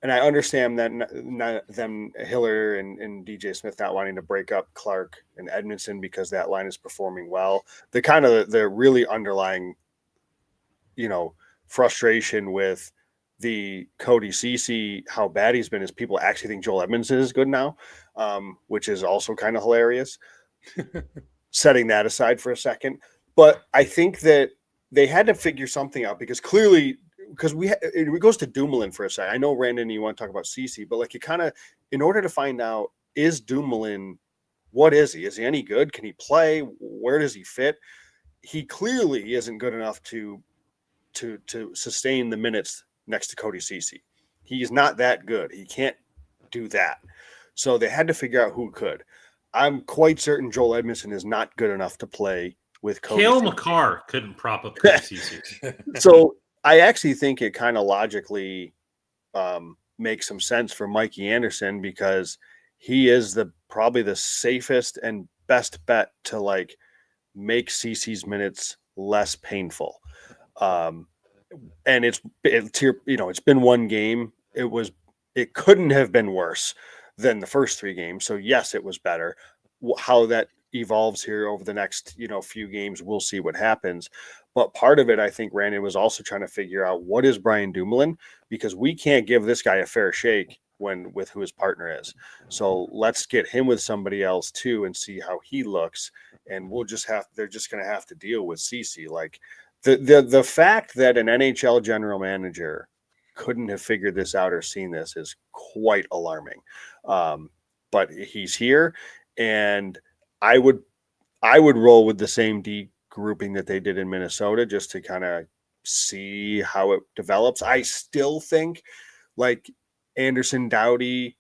and I understand that them Hiller and DJ Smith not wanting to break up Clark and Edmondson because that line is performing well. The really underlying, frustration with the Cody Ceci, how bad he's been, is people actually think Joel Edmondson is good now, which is also kind of hilarious. Setting that aside for a second, but I think that they had to figure something out because clearly. Because it goes to Dumoulin for a second. I know, Brandon, you want to talk about Ceci, but like you kind of, in order to find out, is Dumoulin, what is he? Is he any good? Can he play? Where does he fit? He clearly isn't good enough to sustain the minutes next to Cody Ceci. He's not that good. He can't do that. So they had to figure out who could. I'm quite certain Joel Edmondson is not good enough to play with Cody. Cale Makar couldn't prop up Cody Ceci. So I actually think it kind of logically makes some sense for Mikey Anderson because he is probably the safest and best bet to like make Ceci's minutes less painful. And it's been one game. It couldn't have been worse than the first three games. So yes, it was better. How that evolves here over the next few games, we'll see what happens. But part of it, I think, Brandon was also trying to figure out what is Brian Dumoulin, because we can't give this guy a fair shake with who his partner is. So let's get him with somebody else too and see how he looks. And they're just going to have to deal with Ceci. Like the fact that an NHL general manager couldn't have figured this out or seen this is quite alarming. But he's here, and I would roll with the same D grouping that they did in Minnesota just to kind of see how it develops. I still think like Anderson, Doughty,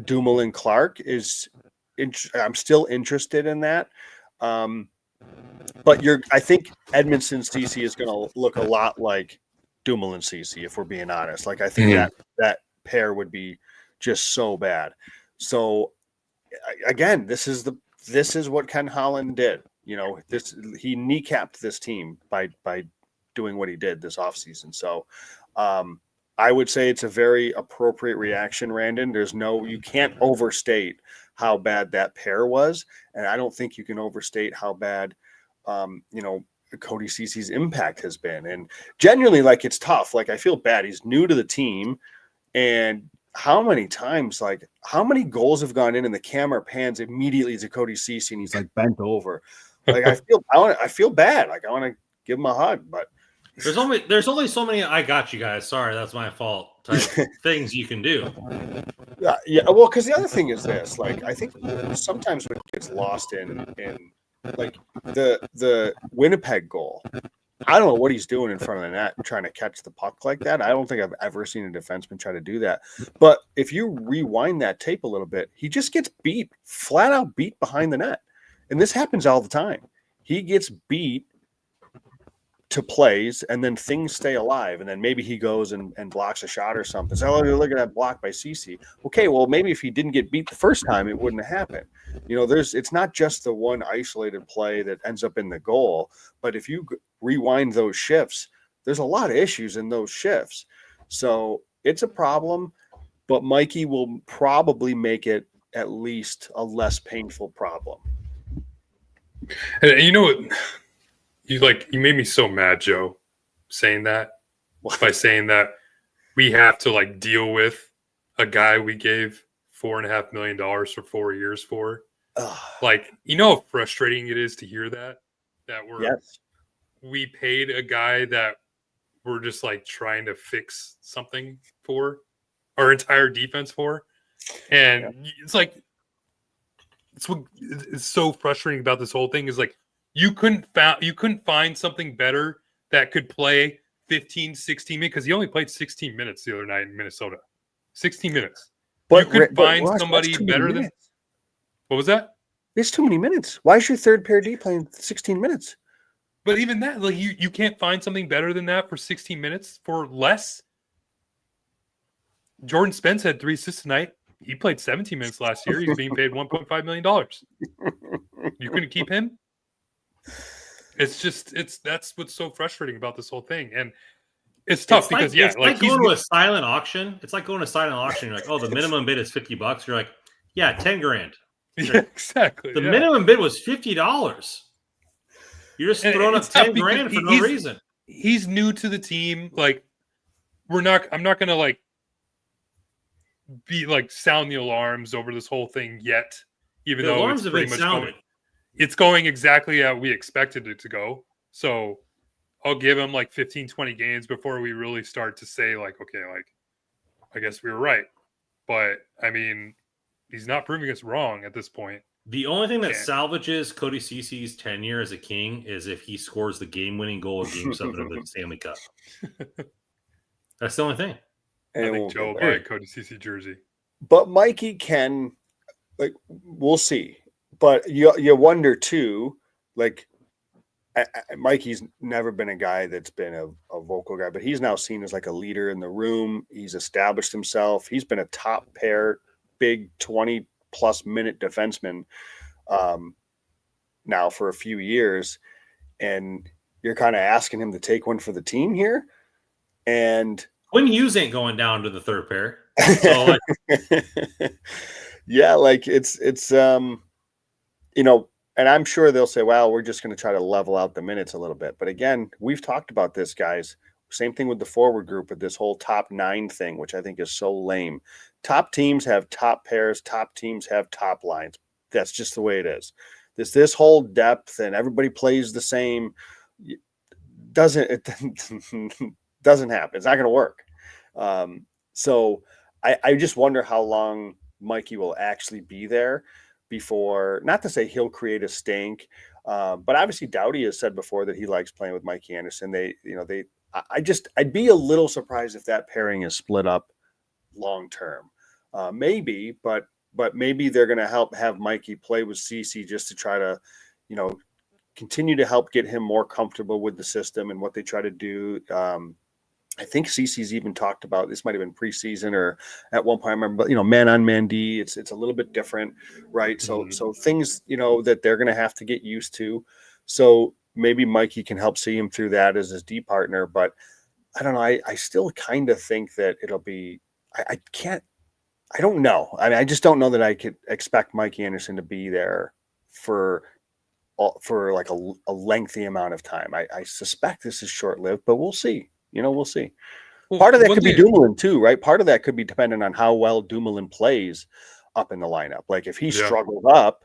Dumoulin, Clark I'm still interested in that. But I think Edmondson Ceci is going to look a lot like Dumoulin Ceci, if we're being honest. Like I think that pair would be just so bad. So again, this is what Ken Holland did. He kneecapped this team by doing what he did this offseason. So I would say it's a very appropriate reaction, Randon. You can't overstate how bad that pair was. And I don't think you can overstate how bad, Cody Ceci's impact has been. And genuinely, like, it's tough. Like, I feel bad. He's new to the team. And how many goals have gone in and the camera pans immediately to Cody Ceci and he's like bent over. Like I feel bad. Like I want to give him a hug, but there's only so many. I got you guys. Sorry, that's my fault. Type things you can do. Yeah. Well, because the other thing is this. Like I think sometimes what gets lost in like the Winnipeg goal. I don't know what he's doing in front of the net trying to catch the puck like that. I don't think I've ever seen a defenseman try to do that. But if you rewind that tape a little bit, he just gets flat out beat behind the net. And this happens all the time. He gets beat to plays, and then things stay alive, and then maybe he goes and blocks a shot or something. So, oh, look at that block by CC. Okay, well, maybe if he didn't get beat the first time, it wouldn't have happened. It's not just the one isolated play that ends up in the goal, but if you rewind those shifts, there's a lot of issues in those shifts. So it's a problem, but Mikey will probably make it at least a less painful problem. And you know what? You made me so mad, Joe, saying that. By saying that we have to deal with a guy we gave $4.5 million for 4 years for. How frustrating it is to hear that we paid a guy that we're just trying to fix something for our entire defense for. And it's so frustrating about this whole thing is you couldn't find something better that could play 15, 16 minutes, because he only played 16 minutes the other night in Minnesota. 16 minutes. But you could find somebody better than. What was that? It's too many minutes. Why is your third pair D playing 16 minutes? But even that, you can't find something better than that for 16 minutes for less. Jordan Spence had 3 assists tonight. He played 17 minutes last year. He's being paid $1.5 million. You couldn't keep him? That's what's so frustrating about this whole thing. And it's tough because it's going to a silent auction. It's like going to a silent auction. You're like, oh, the minimum bid is $50. You're like, yeah, $10,000. Yeah, exactly. The minimum bid was $50. You're just throwing up $10,000 for no reason. He's new to the team. I'm not gonna be sound the alarms over this whole thing yet, even though it's pretty much it's going exactly how we expected it to go. So I'll give him 15, 20 games before we really start to say I guess we were right. But I mean, he's not proving us wrong at this point. The only thing that salvages Cody Cece's tenure as a King is if he scores the game-winning goal of Game 7 of the Stanley Cup. That's the only thing. And I think Joe will buy a Cody Cece jersey. But Mikey can, we'll see. But you wonder too, Mikey's never been a guy that's been a vocal guy, but he's now seen as a leader in the room. He's established himself. He's been a top pair, big 20-plus minute defenseman now for a few years. And you're kind of asking him to take one for the team here. And Quinn Hughes ain't going down to the third pair. So yeah, it's and I'm sure they'll say, well, we're just going to try to level out the minutes a little bit. But again, we've talked about this, guys. Same thing with the forward group with this whole top 9 thing, which I think is so lame. Top teams have top pairs. Top teams have top lines. That's just the way it is. This whole depth and everybody plays the same doesn't happen. It's not going to work. So I just wonder how long Mikey will actually be there before, not to say he'll create a stink, but obviously Doughty has said before that he likes playing with Mikey Anderson. I'd be a little surprised if that pairing is split up long term. Maybe, but maybe they're going to have Mikey play with CC just to try to, continue to help get him more comfortable with the system and what they try to do. I think CC's even talked about, this might have been preseason or at one point, I remember, man on man D, it's a little bit different, right? So things, that they're going to have to get used to. So maybe Mikey can help see him through that as his D partner, but I don't know. I still kind of think that it'll be, I don't know. I just don't know that I could expect Mikey Anderson to be there for a lengthy amount of time. I suspect this is short-lived, but we'll see. We'll see. Part of that could be Dumoulin too, right? Part of that could be dependent on how well Dumoulin plays up in the lineup. If he struggled up,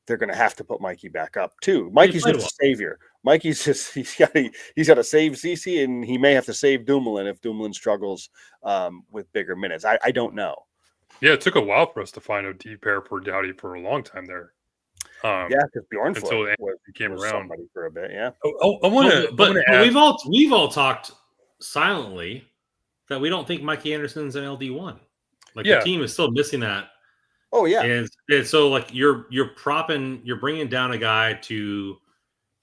they're going to have to put Mikey back up too. Mikey's just a savior. Mikey's just he's got to save CC, and he may have to save Dumoulin if Dumoulin struggles with bigger minutes. I don't know. Yeah, it took a while for us to find a D pair for Doughty for a long time there. Because Bjornfoot until he came around for a bit. Yeah. I want to, but we've all talked silently that we don't think Mikey Anderson's an LD1. The team is still missing that. Oh yeah. And so you're bringing down a guy to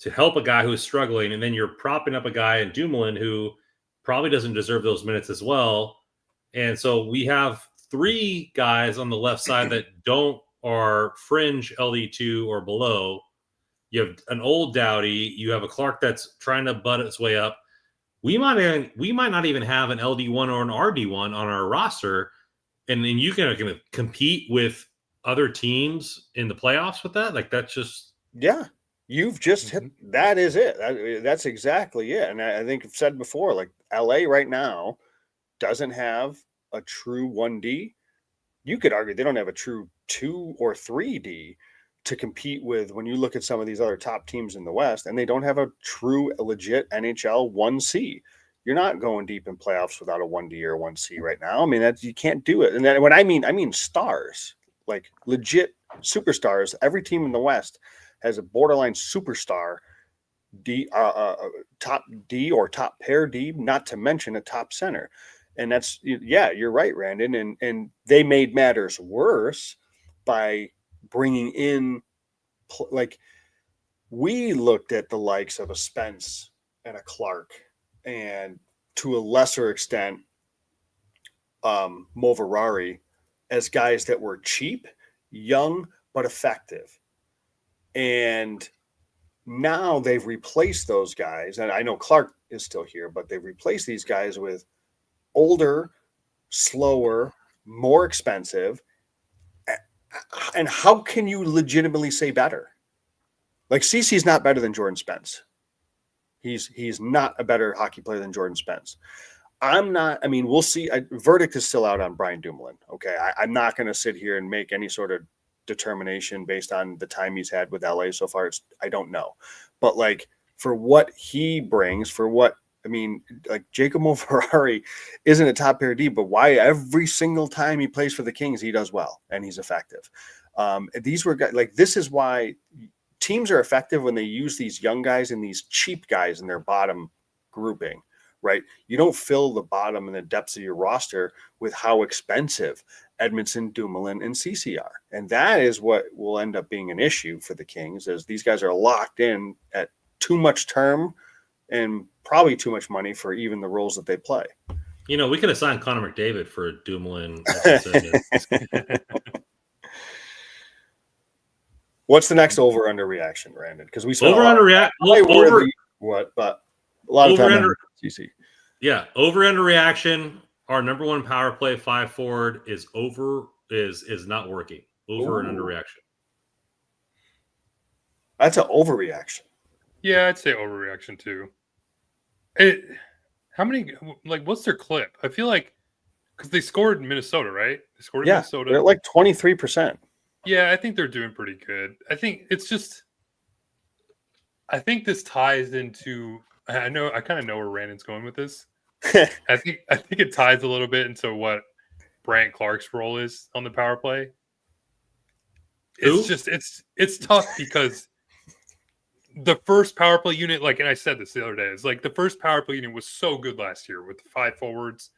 to help a guy who's struggling, and then you're propping up a guy in Dumoulin who probably doesn't deserve those minutes as well. And so we have 3 guys on the left side that are fringe LD2 or below. You have an old Doughty. You have a Clark that's trying to butt its way up. We might not even have an LD1 or an RD1 on our roster, and then you can compete with other teams in the playoffs with that. Like that's just You've just hit. That is it. That's exactly it. And I think I've said before, like LA right now doesn't have a true 1D. You could argue they don't have a true 2 or 3D to compete with when you look at some of these other top teams in the West, and they don't have a true, legit NHL 1C. You're not going deep in playoffs without a 1D or 1C right now. I mean, you can't do it. And then when I mean stars, like legit superstars. Every team in the West has a borderline superstar D, top D or top pair D, not to mention a top center. And that's, you're right, Randon. And they made matters worse by bringing in, like, we looked at the likes of a Spence and a Clark, and to a lesser extent, Moverari, as guys that were cheap, young, but effective. And now they've replaced those guys. And I know Clark is still here, but they've replaced these guys with older, slower, more expensive. And how can you legitimately say better? Like, CC's not better than Jordan Spence. He's not a better hockey player than Jordan Spence. We'll see. Verdict is still out on Brian Dumoulin. Okay. I'm not going to sit here and make any sort of determination based on the time he's had with LA so far. I don't know. But like, for what he brings, like Jacob Moverari isn't a top pair D, but why every single time he plays for the Kings, he does well and he's effective. These were guys, like, this is why teams are effective when they use these young guys and these cheap guys in their bottom grouping, right? You don't fill the bottom and the depths of your roster with how expensive Edmondson, Dumoulin, and CC are. And that is what will end up being an issue for the Kings, as these guys are locked in at too much term and probably too much money for even the roles that they play. We could have signed Connor McDavid for Dumoulin. What's the next over-under reaction, Brandon? Because we saw over-under reaction. But a lot of time CC. Yeah, over-under reaction. Our number one power play 5 forward is not working. Over and under reaction. That's an overreaction. Yeah, I'd say overreaction too. How many? Like, what's their clip? I feel like because they scored in Minnesota, right? They scored in Minnesota. They're like 23%. Yeah, I think they're doing pretty good. I think it's just. I think this ties into. I kind of know where Randon's going with this. I think it ties a little bit into what Brant Clark's role is on the power play. It's tough because the first power play unit, like, and I said this the other day, is like the first power play unit was so good last year with the 5 forwards,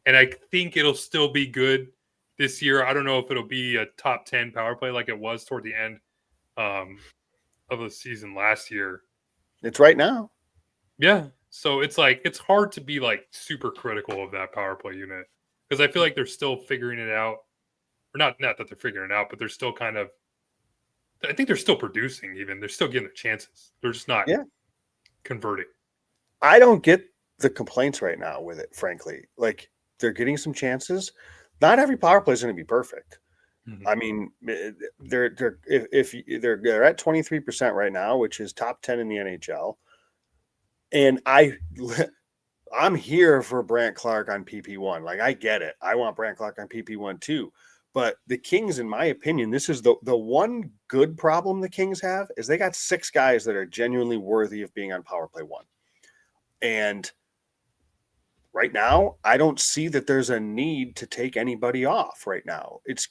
and I think it'll still be good this year. I don't know if it'll be a top 10 power play like it was toward the end of the season last year. It's right now. Yeah. So it's like, it's hard to be like super critical of that power play unit because I feel like they're still figuring it out. Or not that they're figuring it out, but they're still kind of, I think they're still producing even. They're still getting their chances. They're just not converting. I don't get the complaints right now with it, frankly. Like, they're getting some chances. Not every power play is going to be perfect. Mm-hmm. I mean, they're at 23% right now, which is top 10 in the NHL. And I'm here for Brant Clark on PP1. Like, I get it. I want Brant Clark on PP1 too. But the Kings, in my opinion, this is the one good problem the Kings have is they got 6 guys that are genuinely worthy of being on power play 1. And right now, I don't see that there's a need to take anybody off right now. It's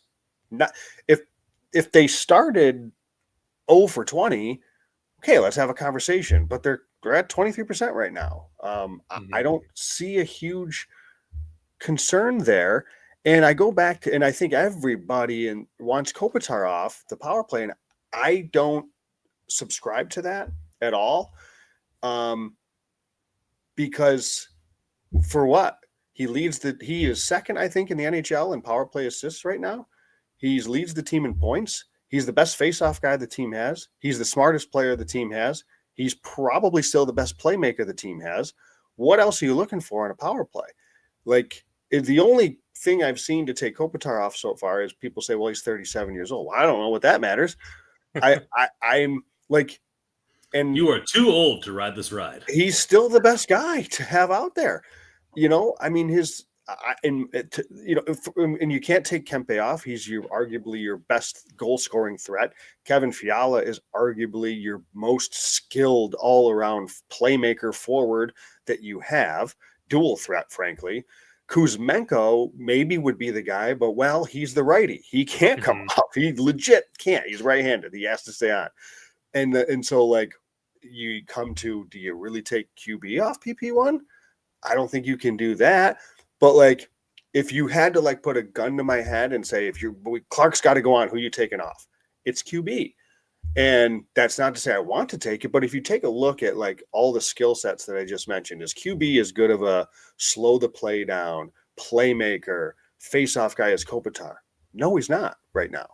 not, if they started 0 for 20, okay, let's have a conversation. But they're at 23% right now. I don't see a huge concern there. And I go back to, and I think everybody wants Kopitar off the power play, and I don't subscribe to that. at all. Because for what? He is second, I think, in the NHL in power play assists right now. He leads the team in points. He's the best faceoff guy the team has. He's the smartest player the team has. He's probably still the best playmaker the team has. What else are you looking for in a power play? Like, the only thing I've seen to take Kopitar off so far is people say, well, he's 37 years old. Well, I don't know what that matters. I'm like, and you are too old to ride this ride. He's still the best guy to have out there. You know, I mean, and you can't take Kempe off. He's arguably your best goal scoring threat. Kevin Fiala is arguably your most skilled all around playmaker forward that you have. Dual threat, frankly. Kuzmenko maybe would be the guy, but well, he's the righty. He can't come off. He legit can't. He's right-handed. He has to stay on. And so, like, you come to, do you really take QB off PP1? I don't think you can do that. But, like, if you had to, like, put a gun to my head and say, Clark's got to go on, who you taking off? It's QB. And that's not to say I want to take it, but if you take a look at, like, all the skill sets that I just mentioned, is QB as good of a slow the play down, playmaker, face-off guy as Kopitar? No, he's not right now.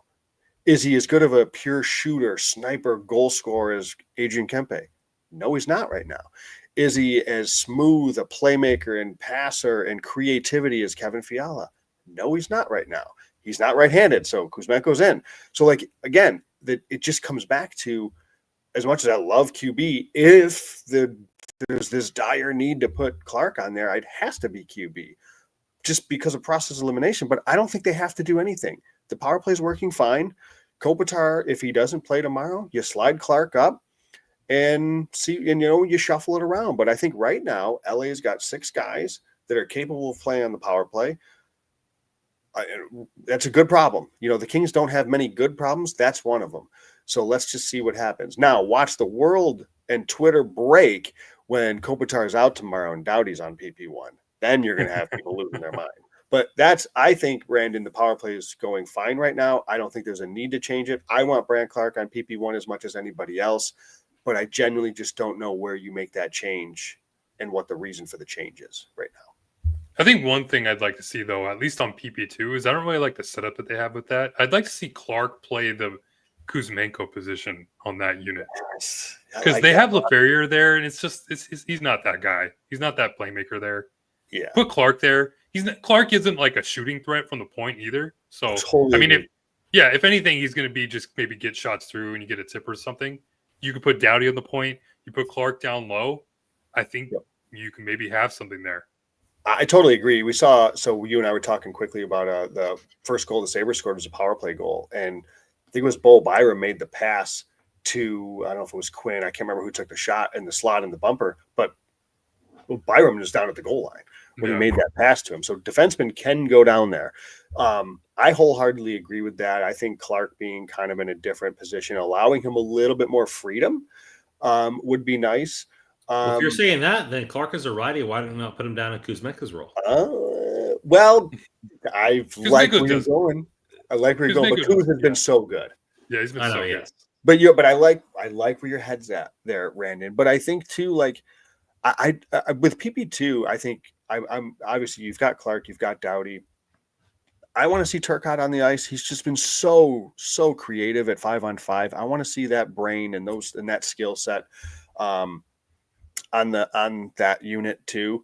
Is he as good of a pure shooter, sniper, goal scorer as Adrian Kempe? No, he's not right now. Is he as smooth a playmaker and passer and creativity as Kevin Fiala? No, he's not right now. He's not right-handed, so Kuzmenko's in. So, like, again, it just comes back to, as much as I love QB, if there's this dire need to put Clark on there, it has to be QB just because of process elimination. But I don't think they have to do anything. The power play is working fine. Kopitar, if he doesn't play tomorrow, you slide Clark up and you shuffle it around. But I think right now, LA's got 6 guys that are capable of playing on the power play. That's a good problem. The Kings don't have many good problems. That's one of them. So let's just see what happens. Now, watch the world and Twitter break when Kopitar is out tomorrow and Doughty's on PP1. Then you're going to have people losing their mind. But I think, Brandon, the power play is going fine right now. I don't think there's a need to change it. I want Brand Clark on PP1 as much as anybody else, but I genuinely just don't know where you make that change and what the reason for the change is right now. I think one thing I'd like to see, though, at least on PP2, is I don't really like the setup that they have with that. I'd like to see Clark play the Kuzmenko position on that unit. Because they have LaFerriere there, and he's not that guy. He's not that playmaker there. Yeah. Put Clark there. Clark isn't like a shooting threat from the point either. So, totally. I mean, if anything, he's going to be just maybe get shots through and you get a tip or something. You could put Doughty on the point. You put Clark down low. I think you can maybe have something there. I totally agree. We saw, so you and I were talking quickly about the first goal the Sabres scored was a power play goal. And I think it was Bo Byram made the pass to, I don't know if it was Quinn. I can't remember who took the shot in the slot in the bumper, but Byram was down at the goal line when he made that pass to him. So defensemen can go down there. I wholeheartedly agree with that. I think Clark being kind of in a different position, allowing him a little bit more freedom would be nice. If you're saying that, then Clark is a righty. Why don't you not put him down in Kuzmenko's role? Well, I like where you're going. I like where you're going, but Kuz has been so good. Yeah, he's been so good. But I like where your head's at there, Brandon. But I think too, like I with PP2, I think I'm obviously you've got Clark, you've got Doughty. I want to see Turcotte on the ice. He's just been so creative at 5-on-5. I want to see that brain and that skill set. On that unit too,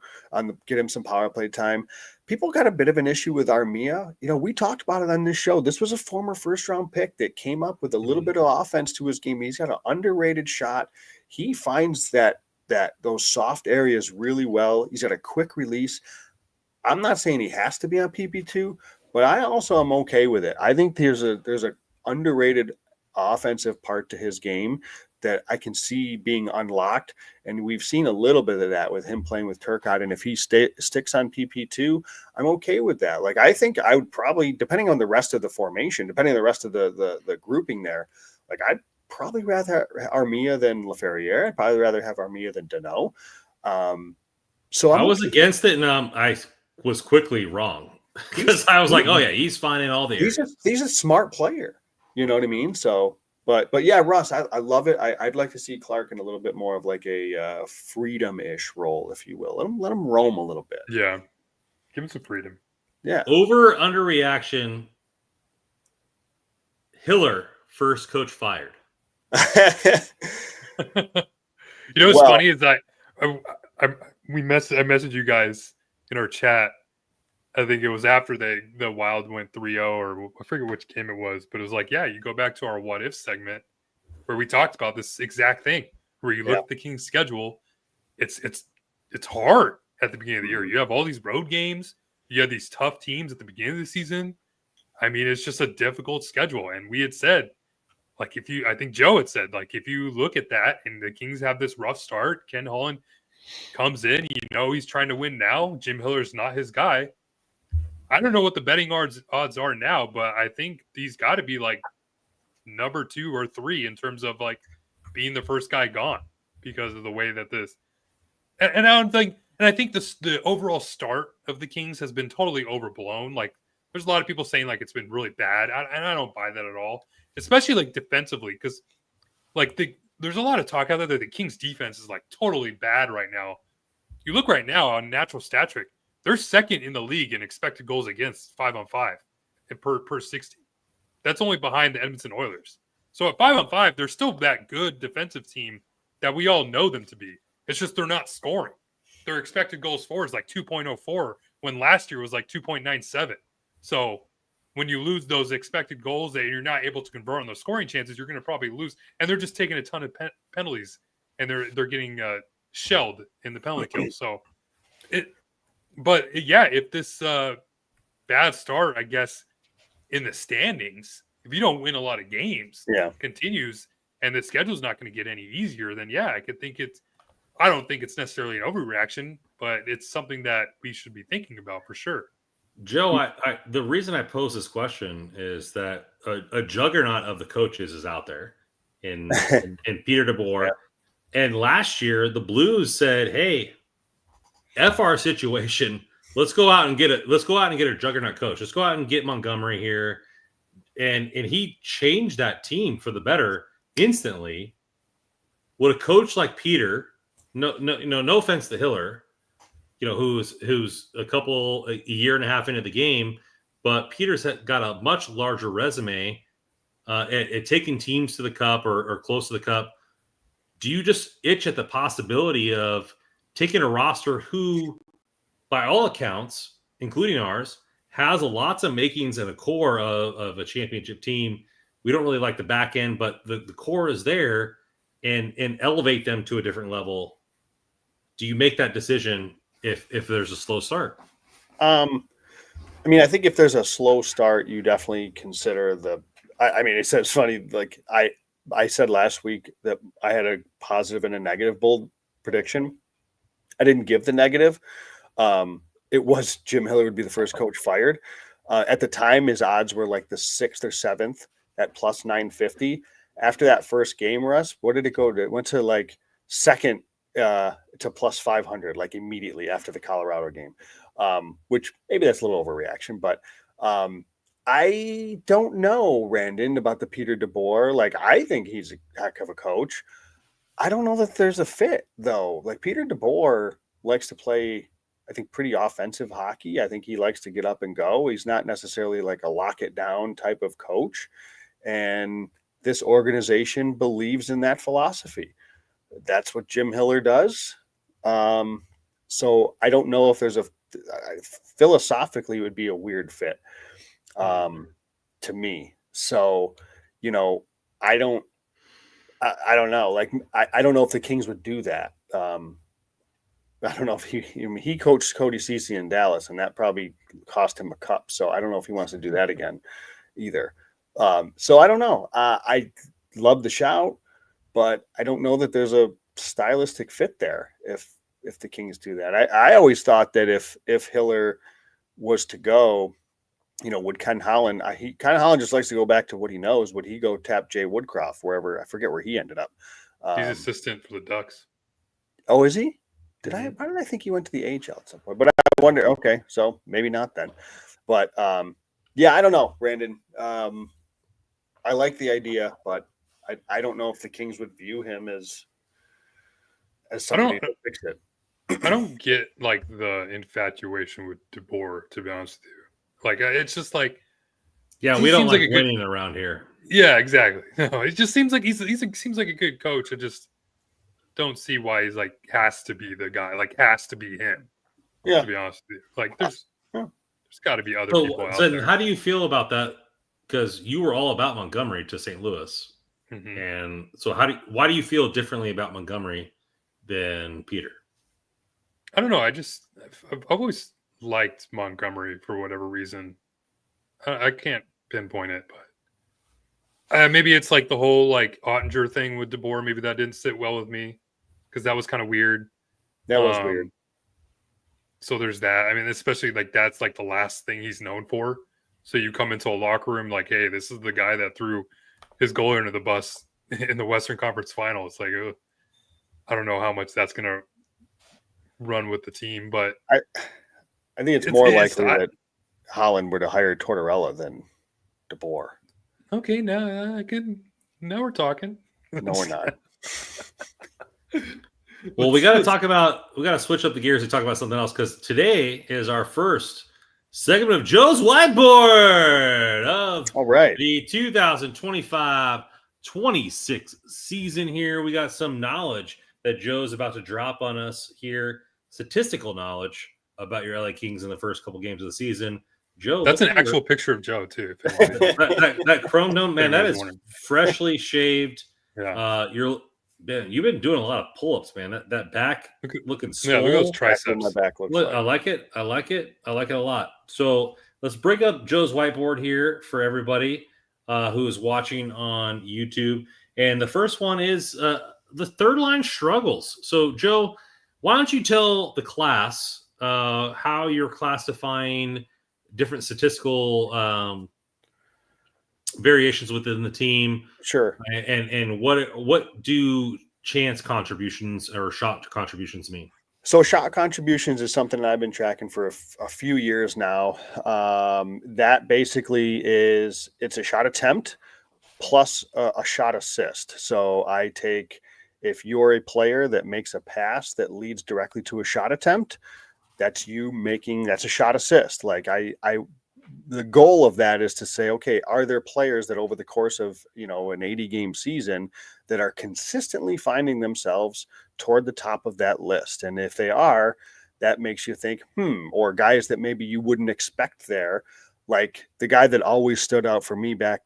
get him some power play time. People got a bit of an issue with Armia. We talked about it on this show. This was a former first-round pick that came up with a little bit of offense to his game. He's got an underrated shot. He finds those soft areas really well. He's got a quick release. I'm not saying he has to be on PP2, but I also am okay with it. I think there's a underrated offensive part to his game that I can see being unlocked. And we've seen a little bit of that with him playing with Turcotte. And if he sticks on PP2, I'm okay with that. Like, I think I would probably, depending on the rest of the formation, depending on the rest of the grouping there, like I'd probably rather have Armia than LaFerriere. I'd probably rather have Armia than Deneau. So I was against it, and I was quickly wrong because I was like, oh yeah, he's finding all the areas. He's a smart player. You know what I mean? So But yeah, Russ, I love it. I'd like to see Clark in a little bit more of like a freedom-ish role, if you will. Let him roam a little bit. Yeah. Give him some freedom. Yeah. Over underreaction. Hiller, first coach fired. You know what's funny is that I messaged you guys in our chat. I think it was after the Wild went 3-0, or I forget which game it was, but it was like, yeah, you go back to our what if segment where we talked about this exact thing, where you look at the Kings schedule. It's hard at the beginning of the year. You have all these road games, you have these tough teams at the beginning of the season. I mean, it's just a difficult schedule. And we had said, like, I think Joe had said, like, if you look at that and the Kings have this rough start, Ken Holland comes in, he's trying to win now. Jim Hiller's not his guy. I don't know what the betting odds are now, but I think he's got to be like number 2 or 3 in terms of like being the first guy gone because of the way that this. And I think the overall start of the Kings has been totally overblown. Like, there's a lot of people saying like it's been really bad, and I don't buy that at all, especially like defensively, because like there's a lot of talk out there that the Kings defense is like totally bad right now. You look right now on natural stat trick, they're second in the league in expected goals against 5-on-5 and per 60. That's only behind the Edmonton Oilers. So at 5-on-5, they're still that good defensive team that we all know them to be. It's just they're not scoring. Their expected goals for is like 2.04 when last year was like 2.97. So when you lose those expected goals and you're not able to convert on those scoring chances, you're going to probably lose. And they're just taking a ton of penalties, and they're getting shelled in the penalty kill. So if this bad start, I guess, in the standings, if you don't win a lot of games, continues, and the schedule's not going to get any easier, then I could think I don't think it's necessarily an overreaction, but it's something that we should be thinking about for sure. Joe, the reason I pose this question is that a juggernaut of the coaches is out there in Peter DeBoer. And last year, the Blues said, "Hey, F our situation. Let's go out and get a juggernaut coach. Let's go out and get Montgomery here." And he changed that team for the better instantly. Would a coach like Peter, no offense to Hiller, who's a year and a half into the game, but Peter's got a much larger resume at taking teams to the cup or close to the cup. Do you just itch at the possibility of taking a roster who, by all accounts, including ours, has lots of makings and a core of a championship team? We don't really like the back end, but the core is there, and elevate them to a different level. Do you make that decision if there's a slow start? I mean, I think if there's a slow start, you definitely consider it's funny. Like I said last week that I had a positive and a negative bold prediction. I didn't give the negative. It was Jim Hiller would be the first coach fired. At the time, his odds were like the 6th or 7th at plus 950. After that first game, Russ, what did it go to? It went to like second to plus 500, like immediately after the Colorado game, which maybe that's a little overreaction, but I don't know, Randon, about the Peter DeBoer. Like, I think he's a heck of a coach. I don't know that there's a fit, though. Like, Peter DeBoer likes to play, I think, pretty offensive hockey. I think he likes to get up and go. He's not necessarily like a lock it down type of coach. And this organization believes in that philosophy. That's what Jim Hiller does. So I don't know if there's philosophically it would be a weird fit to me. So, I don't know. Like, I don't know if the Kings would do that. I don't know if he coached Cody Ceci in Dallas, and that probably cost him a cup. So I don't know if he wants to do that again either. So I don't know. I love the shout, but I don't know that there's a stylistic fit there if the Kings do that. I always thought that if Hiller was to go, would Ken Holland, Ken Holland just likes to go back to what he knows. Would he go tap Jay Woodcroft wherever? I forget where he ended up. He's assistant for the Ducks. Oh, is he? Why did I think he went to the AHL at some point? But I wonder, okay, so maybe not then. But I don't know, Brandon. I like the idea, but I don't know if the Kings would view him as somebody to fix it. I don't get like the infatuation with DeBoer, to be honest with you. Like it's just like, yeah, we don't like winning around here. Yeah, exactly. No, it just seems like seems like a good coach. I just don't see why he's like has to be the guy, like has to be him. Yeah, to be honest with you, like there's got to be other people out there. How do you feel about that? Because you were all about Montgomery to St. Louis, and so why do you feel differently about Montgomery than Peter? I don't know. I've always liked Montgomery for whatever reason. I can't pinpoint it, but maybe it's like the whole like Ottinger thing with DeBoer. Maybe that didn't sit well with me because that was kind of weird. That was weird. So there's that. I mean, especially like that's like the last thing he's known for. So you come into a locker room like, hey, this is the guy that threw his goalie under the bus in the Western Conference Final. It's like, I don't know how much that's going to run with the team, but I think it's more likely that Holland would have hired Tortorella than DeBoer. Okay, now we're talking. No, we're not. Well, we got to switch up the gears and talk about something else because today is our first segment of Joe's Whiteboard of the 2025-26 season here. We got some knowledge that Joe's about to drop on us here, statistical knowledge about your LA Kings in the first couple games of the season. Joe, that's an actual picture of Joe too. that chrome dome, man, that is freshly shaved. Yeah. You've been doing a lot of pull-ups, man. That back looking swole. Yeah, look at those triceps. My back looks like. I like it. I like it a lot. So let's break up Joe's whiteboard here for everybody who is watching on YouTube. And the first one is the third line struggles. So Joe, why don't you tell the class how you're classifying different statistical variations within the team? Sure. And what do chance contributions or shot contributions mean? So shot contributions is something that I've been tracking for a few years now. That basically it's a shot attempt plus a shot assist. So I take, if you're a player that makes a pass that leads directly to a shot attempt, that's a shot assist. Like the goal of that is to say, okay, are there players that over the course of, an 80 game season that are consistently finding themselves toward the top of that list? And if they are, that makes you think, or guys that maybe you wouldn't expect there. Like the guy that always stood out for me back,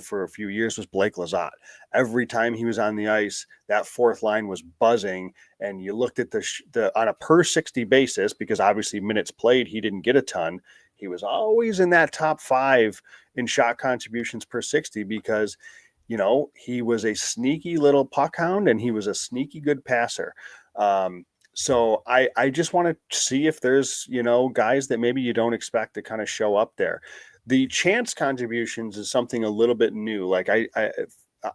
for a few years was Blake Lizotte. Every time he was on the ice, that fourth line was buzzing. And you looked at the on a per 60 basis, because obviously minutes played, he didn't get a ton. He was always in that top 5 in shot contributions per 60 because, he was a sneaky little puck hound and he was a sneaky good passer. So I just want to see if there's, guys that maybe you don't expect to kind of show up there. The chance contributions is something a little bit new. Like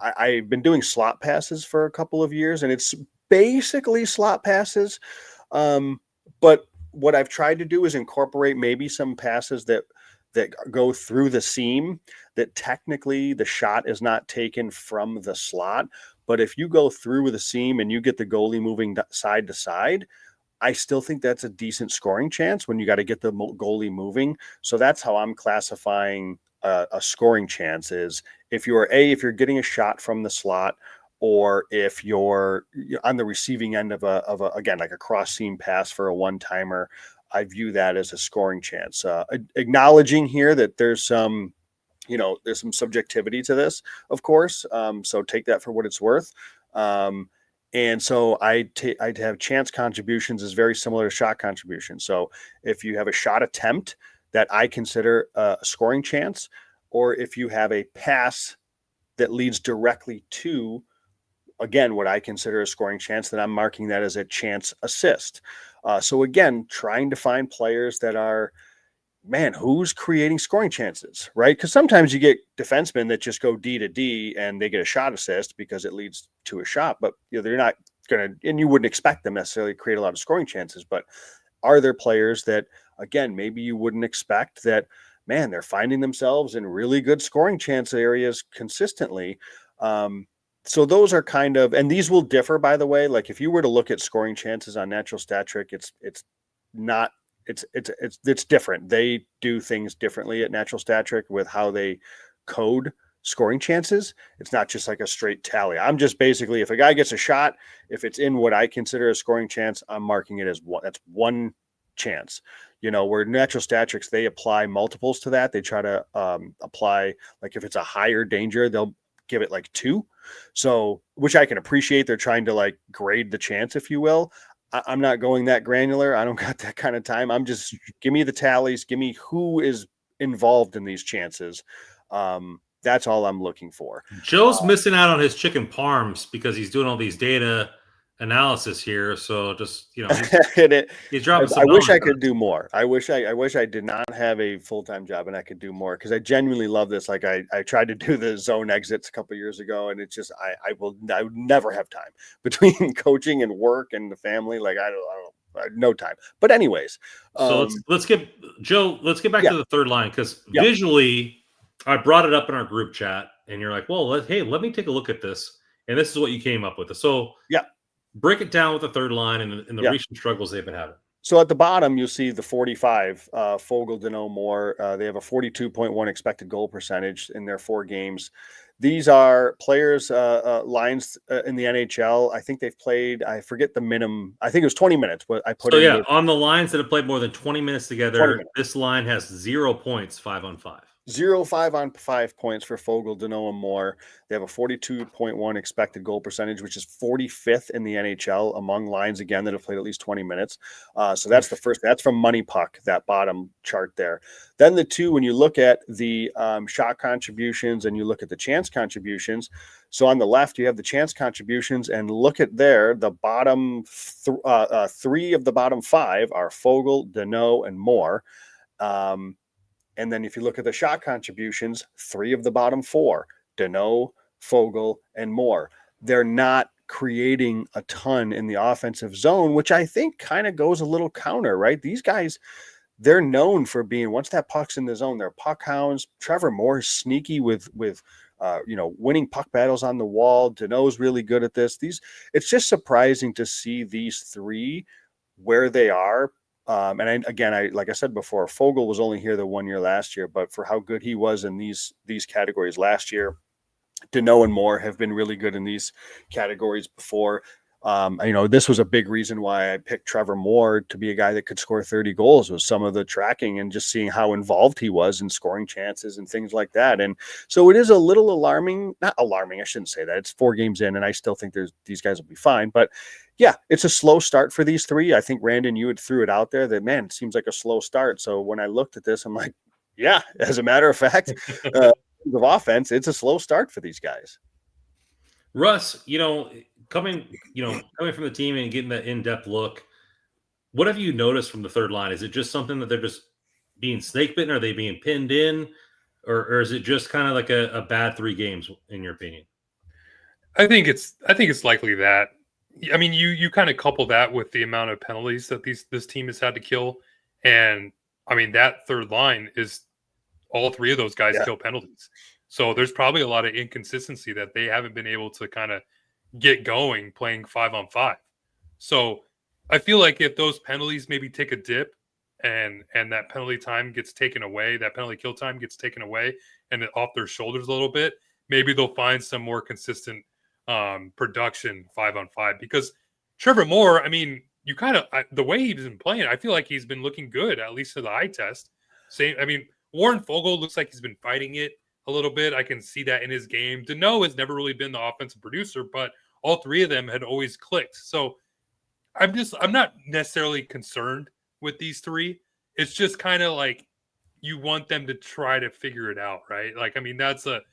I've been doing slot passes for a couple of years and it's basically slot passes. But what I've tried to do is incorporate maybe some passes that go through the seam that technically the shot is not taken from the slot. But if you go through with a seam and you get the goalie moving side to side, I still think that's a decent scoring chance when you got to get the goalie moving. So that's how I'm classifying a scoring chance is if you're getting a shot from the slot, or if you're on the receiving end of again, like a cross seam pass for a one-timer, I view that as a scoring chance. Acknowledging here that there's some subjectivity to this, of course. So take that for what it's worth. And so I'd have chance contributions is very similar to shot contributions. So if you have a shot attempt that I consider a scoring chance, or if you have a pass that leads directly to, again, what I consider a scoring chance, then I'm marking that as a chance assist. So again, trying to find players that are, who's creating scoring chances, right? Because sometimes you get defensemen that just go D to D and they get a shot assist because it leads to a shot, but they're not going to, and you wouldn't expect them necessarily to create a lot of scoring chances. But are there players that, again, maybe you wouldn't expect that, they're finding themselves in really good scoring chance areas consistently. So those are kind of, and these will differ, by the way. Like if you were to look at scoring chances on Natural Stat Trick, it's not, it's different. They do things differently at Natural Stat Trick with how they code scoring chances. It's not just like a straight tally. I'm just basically, if a guy gets a shot, if it's in what I consider a scoring chance, I'm marking it as one. That's one chance. Where Natural Stat Tricks, they apply multiples to that. They try to apply, like if it's a higher danger, they'll give it like 2. So, which I can appreciate. They're trying to like grade the chance, if you will. I'm not going that granular. I don't got that kind of time. I'm just, give me the tallies. Give me who is involved in these chances. That's all I'm looking for. Joe's missing out on his chicken parms because he's doing all these data analysis here. So just, he's dropping some I wish I numbers. could do more. I wish I did not have a full-time job and I could do more, because I genuinely love this. Like I tried to do the zone exits a couple of years ago, and it's just I would never have time between coaching and work and the family. Like I don't no time. But anyways, so let's get back to the third line, because visually I brought it up in our group chat and you're like, well, let me take a look at this. And this is what you came up with. So break it down with the third line and the recent struggles they've been having. So at the bottom, you'll see the 45, Fogle, Deneau, Moore. They have a 42.1 expected goal percentage in their 4 games. These are players, lines in the NHL. I think they've played, I forget the minimum. I think it was 20 minutes. But I put on the lines that have played more than 20 minutes together, this line has 0 points, 5-on-5. 0 5-on-5 points for Fogle, Deneau, and Moore. They have a 42.1 expected goal percentage, which is 45th in the NHL among lines, again, that have played at least 20 minutes. So that's the first. That's from Money Puck, that bottom chart there. Then the 2, when you look at the shot contributions and you look at the chance contributions. So on the left, you have the chance contributions, and look at there, the bottom 3 of the bottom 5 are Fogle, Deneau, and Moore. And then if you look at the shot contributions, 3 of the bottom 4, Deneau, Fogle, and Moore. They're not creating a ton in the offensive zone, which I think kind of goes a little counter, right? These guys, they're known for being, once that puck's in the zone, they're puck hounds. Trevor Moore is sneaky with winning puck battles on the wall. Deneau's really good at this. It's just surprising to see these 3 where they are. And like I said before, Fogle was only here the 1 year last year, but for how good he was in these categories last year, Deneau and Moore have been really good in these categories before. This was a big reason why I picked Trevor Moore to be a guy that could score 30 goals, was some of the tracking and just seeing how involved he was in scoring chances and things like that. And so it is a little alarming, not alarming. I shouldn't say that. It's 4 games in, and I still think these guys will be fine, but yeah, it's a slow start for these 3. I think Randon, you had threw it out there that, man, it seems like a slow start. So when I looked at this, I'm like, yeah, as a matter of fact, of offense, it's a slow start for these guys. Russ, coming from the team and getting that in-depth look, what have you noticed from the third line? Is it just something that they're just being snake bitten? Are they being pinned in? Or is it just kind of like a bad 3 games, in your opinion? I think it's likely that. I mean, you kind of couple that with the amount of penalties that this team has had to kill. And I mean, that third line is all 3 of those guys kill penalties. So there's probably a lot of inconsistency that they haven't been able to kind of get going playing 5-on-5. So I feel like if those penalties maybe take a dip and that penalty time gets taken away, that penalty kill time gets taken away and off their shoulders a little bit, maybe they'll find some more consistent production 5-on-5. Because Trevor Moore, I mean, the way he's been playing, I feel like he's been looking good, at least to the eye test. Warren Fogle looks like he's been fighting it a little bit. I can see that in his game. Deneau has never really been the offensive producer, but all 3 of them had always clicked. So I'm not necessarily concerned with these 3. It's just kind of like you want them to try to figure it out, right? Like, I mean, that's like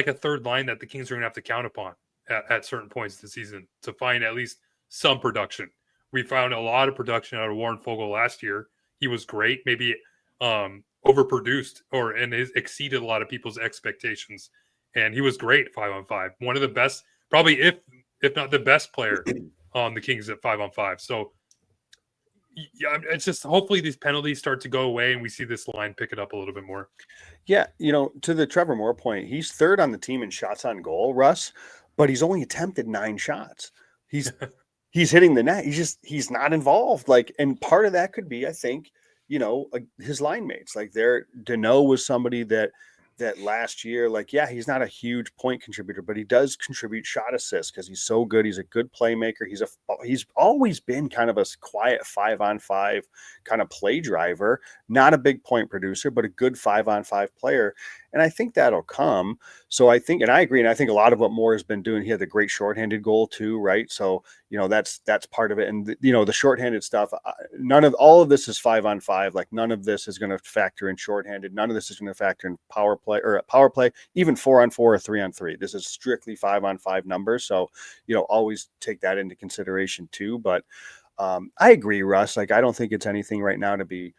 a third line that the Kings are going to have to count upon at certain points this season to find at least some production. We found a lot of production out of Warren Fogle last year. He was great, maybe overproduced and exceeded a lot of people's expectations. And he was great 5-on-5. One of the best, probably if not the best player on the Kings at 5-on-5. So, yeah, it's just hopefully these penalties start to go away and we see this line pick it up a little bit more. Yeah, to the Trevor Moore point, he's third on the team in shots on goal, Russ, but he's only attempted 9 shots. He's hitting the net. He's not involved. Like, and part of that could be, I think, his line mates. Like, Deneau was somebody that last year, like, yeah, he's not a huge point contributor, but he does contribute shot assists because he's so good. He's a good playmaker. He's always been kind of a quiet 5-on-5 kind of play driver, not a big point producer, but a good 5-on-5 player. And I think that'll come. So I think, and I agree. And I think a lot of what Moore has been doing, he had the great shorthanded goal too, right? So, that's part of it. And, the shorthanded stuff, all of this is 5-on-5. Like, none of this is going to factor in shorthanded. None of this is going to factor in power play, even 4-on-4 or 3-on-3. This is strictly 5-on-5 numbers. So, always take that into consideration too. But I agree, Russ. Like, I don't think it's anything right now to be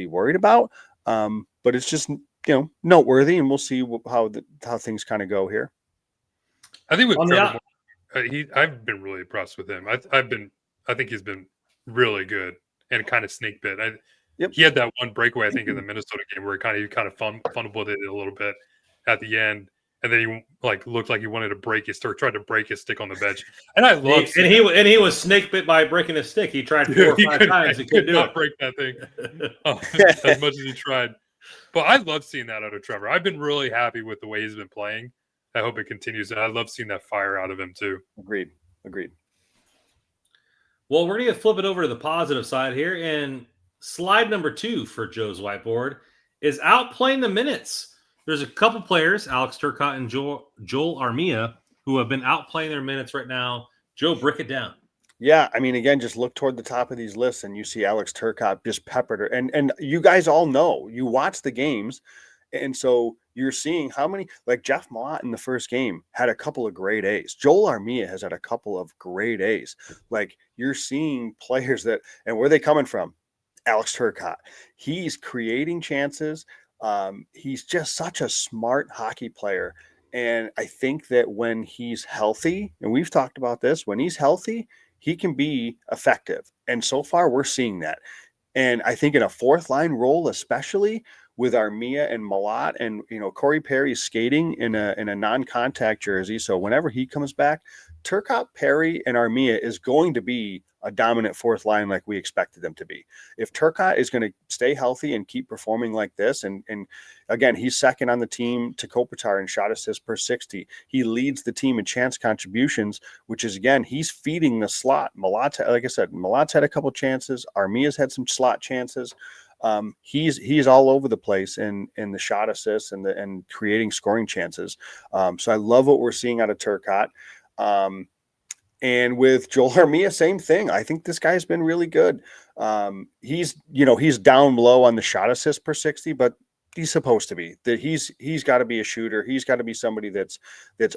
worried about. But it's just, noteworthy, and we'll see how things kind of go here. I think with Trevor Moore, I've been really impressed with him. I think he's been really good and kind of snake bit. He had that one breakaway, I think, in the Minnesota game where he kind of fumbled it a little bit at the end, and then he looked like he wanted to break his stick, tried to break his stick on the bench. And I love he was snake bit by breaking his stick. He tried 4 or 5 times. He couldn't do it. Break that thing as much as he tried. But I love seeing that out of Trevor. I've been really happy with the way he's been playing. I hope it continues. And I love seeing that fire out of him too. Agreed. Well, we're going to flip it over to the positive side here. And slide number 2 for Joe's whiteboard is outplaying the minutes. There's a couple players, Alex Turcotte and Joel Armia, who have been outplaying their minutes right now. Joe, break it down. Yeah, I mean, again, just look toward the top of these lists and you see Alex Turcotte just peppered her. And you guys all know, you watch the games, and so you're seeing how many, like Jeff Mott in the first game had a couple of grade A's. Joel Armia has had a couple of grade A's. Like, you're seeing players that, and where are they coming from? Alex Turcotte. He's creating chances. He's just such a smart hockey player. And I think that when he's healthy, and we've talked about this, when he's healthy, he can be effective. And so far we're seeing that. And I think in a 4th line role, especially with Armia and Malat, and, Corey Perry's skating in a non-contact jersey. So whenever he comes back, Turcotte, Perry, and Armia is going to be a dominant 4th line like we expected them to be. If Turcotte is going to stay healthy and keep performing like this, and again, he's second on the team to Kopitar in shot assists per 60. He leads the team in chance contributions, which is, again, he's feeding the slot. Malat's, like I said, Malat's had a couple chances. Armia's had some slot chances. He's all over the place in the shot assists and creating scoring chances. So I love what we're seeing out of Turcotte. And with Joel Armia, same thing. I think this guy's been really good. He's down low on the shot assist per 60, but he's supposed to be. That he's got to be a shooter. He's got to be somebody that's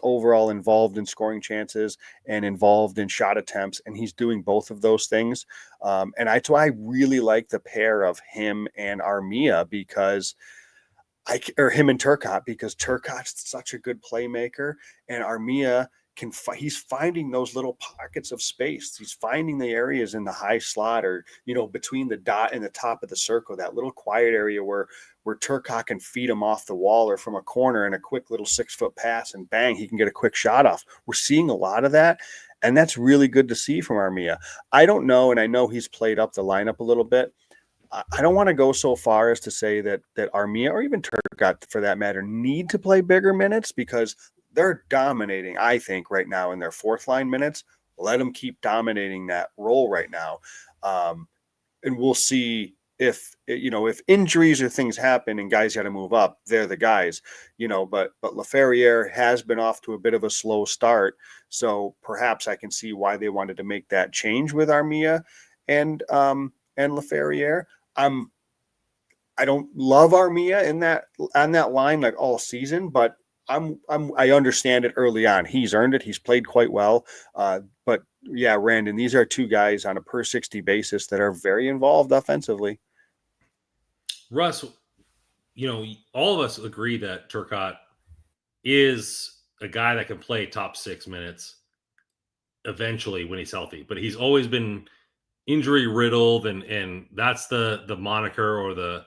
overall involved in scoring chances and involved in shot attempts, and he's doing both of those things. And that's why I really like the pair of him and Armia, because him and Turcotte, because Turcotte's such a good playmaker, and Armia he's finding those little pockets of space. He's finding the areas in the high slot, or between the dot and the top of the circle, that little quiet area where Turcotte can feed him off the wall or from a corner and a quick little 6-foot pass, and bang, he can get a quick shot off. We're seeing a lot of that, and that's really good to see from Armia. I don't know, and I know he's played up the lineup a little bit. I don't want to go so far as to say that Armia, or even Turcotte for that matter, need to play bigger minutes, because they're dominating, I think, right now in their 4th line minutes. Let them keep dominating that role right now. And we'll see if injuries or things happen and guys got to move up, they're the guys, but Laferriere has been off to a bit of a slow start. So perhaps I can see why they wanted to make that change with Armia and Laferriere. I don't love Armia on that line like all season, but I understand it early on. He's earned it. He's played quite well. But yeah, Randon, these are 2 guys on a per 60 basis that are very involved offensively. Russ, all of us agree that Turcotte is a guy that can play top 6 minutes eventually when he's healthy, but he's always been injury riddled, and that's the moniker or the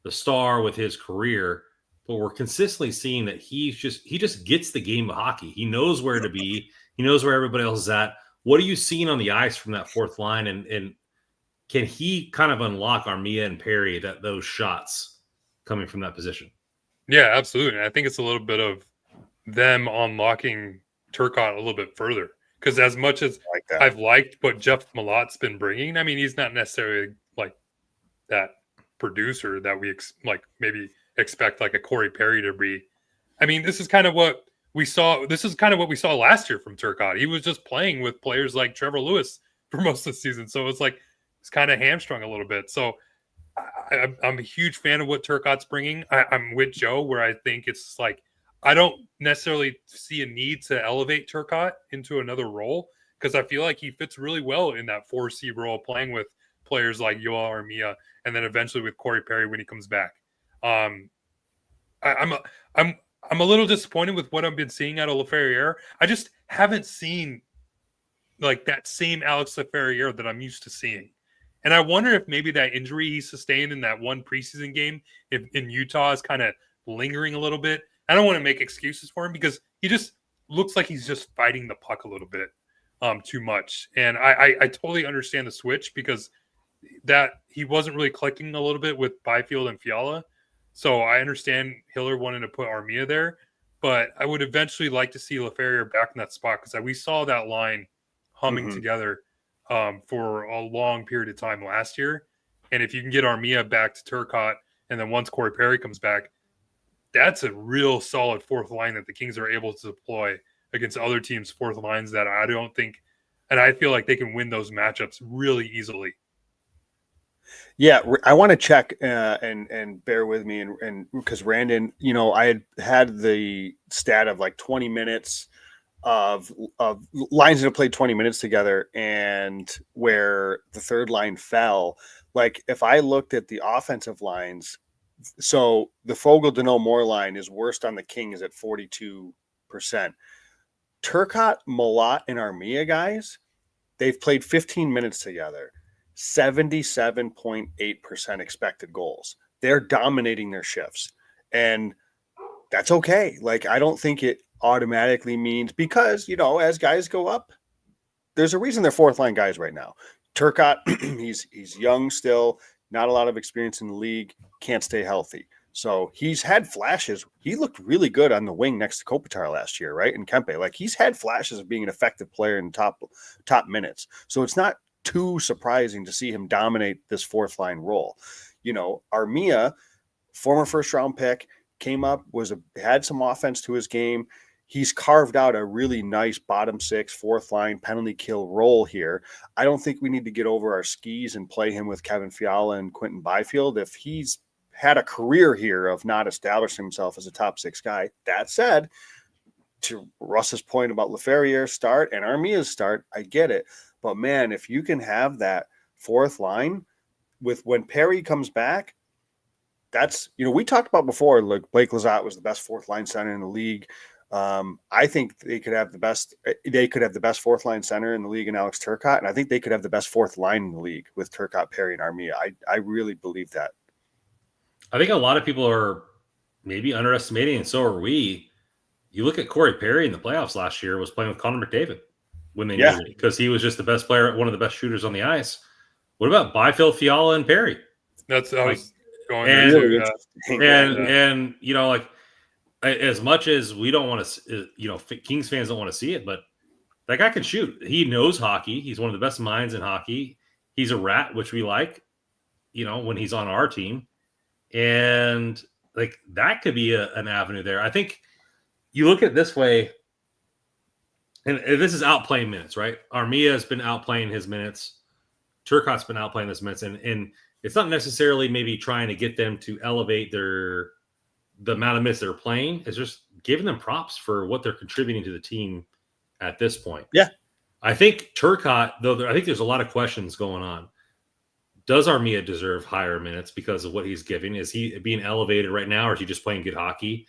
star with his career. But we're consistently seeing that he just gets the game of hockey. He knows where to be. He knows where everybody else is at. What are you seeing on the ice from that fourth line? And can he kind of unlock Armia and Perry those shots coming from that position? Yeah, absolutely. And I think it's a little bit of them unlocking Turcotte a little bit further. Because as much as I've liked what Jeff Malot's been bringing, I mean, he's not necessarily like that producer that we maybe expect like a Corey Perry to be. I mean, this is kind of what we saw. This is kind of what we saw last year from Turcotte. He was just playing with players like Trevor Lewis for most of the season. So it's like it's kind of hamstrung a little bit. So I'm a huge fan of what Turcotte's bringing. I'm with Joe where I think it's like I don't necessarily see a need to elevate Turcotte into another role because I feel like he fits really well in that 4C role, playing with players like Yoel Armia and then eventually with Corey Perry when he comes back. I'm a little disappointed with what I've been seeing out of Laferriere. I just haven't seen like that same Alex Laferriere that I'm used to seeing. And I wonder if maybe that injury he sustained in that one preseason game in Utah is kind of lingering a little bit. I don't want to make excuses for him because he just looks like he's just fighting the puck a little bit too much. And I totally understand the switch because that he wasn't really clicking a little bit with Byfield and Fiala. So I understand Hiller wanting to put Armia there, but I would eventually like to see Laferriere back in that spot because we saw that line humming together for a long period of time last year. And if you can get Armia back to Turcotte, and then once Corey Perry comes back, that's a real solid fourth line that the Kings are able to deploy against other teams' fourth lines that I don't think, and I feel like they can win those matchups really easily. Yeah, I want to check and bear with me, and because Randon, I had the stat of like 20 minutes of lines that have played 20 minutes together, and where the third line fell. Like if I looked at the offensive lines, so the Foegele-Danault-Moore line is worst on the Kings at 42%. Turcotte, Malott, and Armia guys, they've played 15 minutes together. 77.8% expected goals. They're dominating their shifts. And that's okay. Like, I don't think it automatically means because, as guys go up, there's a reason they're fourth line guys right now. Turcotte, he's young still, not a lot of experience in the league, can't stay healthy. So he's had flashes. He looked really good on the wing next to Kopitar last year, right? And Kempe. Like he's had flashes of being an effective player in top minutes. So it's not too surprising to see him dominate this fourth line role. Armia, former first round pick, came up, had some offense to his game. He's carved out a really nice bottom six, fourth line penalty kill role here. I don't think we need to get over our skis and play him with Kevin Fiala and Quentin Byfield if he's had a career here of not establishing himself as a top six guy. That said, to Russ's point about Laferriere's start and Armia's start, I get it. But man, if you can have that fourth line with when Perry comes back, that's, we talked about before, like Blake Lizotte was the best fourth line center in the league. I think they could have the best fourth line center in the league in Alex Turcotte. And I think they could have the best fourth line in the league with Turcotte, Perry, and Armia. I really believe that. I think a lot of people are maybe underestimating, and so are we. You look at Corey Perry in the playoffs last year was playing with Connor McDavid when they needed it because he was just the best player, one of the best shooters on the ice. What about Byfield, Fiala, and Perry? That's I was going and like as much as we don't want to, Kings fans don't want to see it, but that guy can shoot. He knows hockey. He's one of the best minds in hockey. He's a rat, which we like, when he's on our team. And like that could be an avenue there. I think you look at it this way, and this is outplaying minutes, right? Armia has been outplaying his minutes. Turcotte's been outplaying his minutes, and it's not necessarily maybe trying to get them to elevate the amount of minutes they're playing. It's just giving them props for what they're contributing to the team at this point. Yeah. I think Turcotte, though, I think there's a lot of questions going on. Does Armia deserve higher minutes because of what he's giving? Is he being elevated right now, or is he just playing good hockey?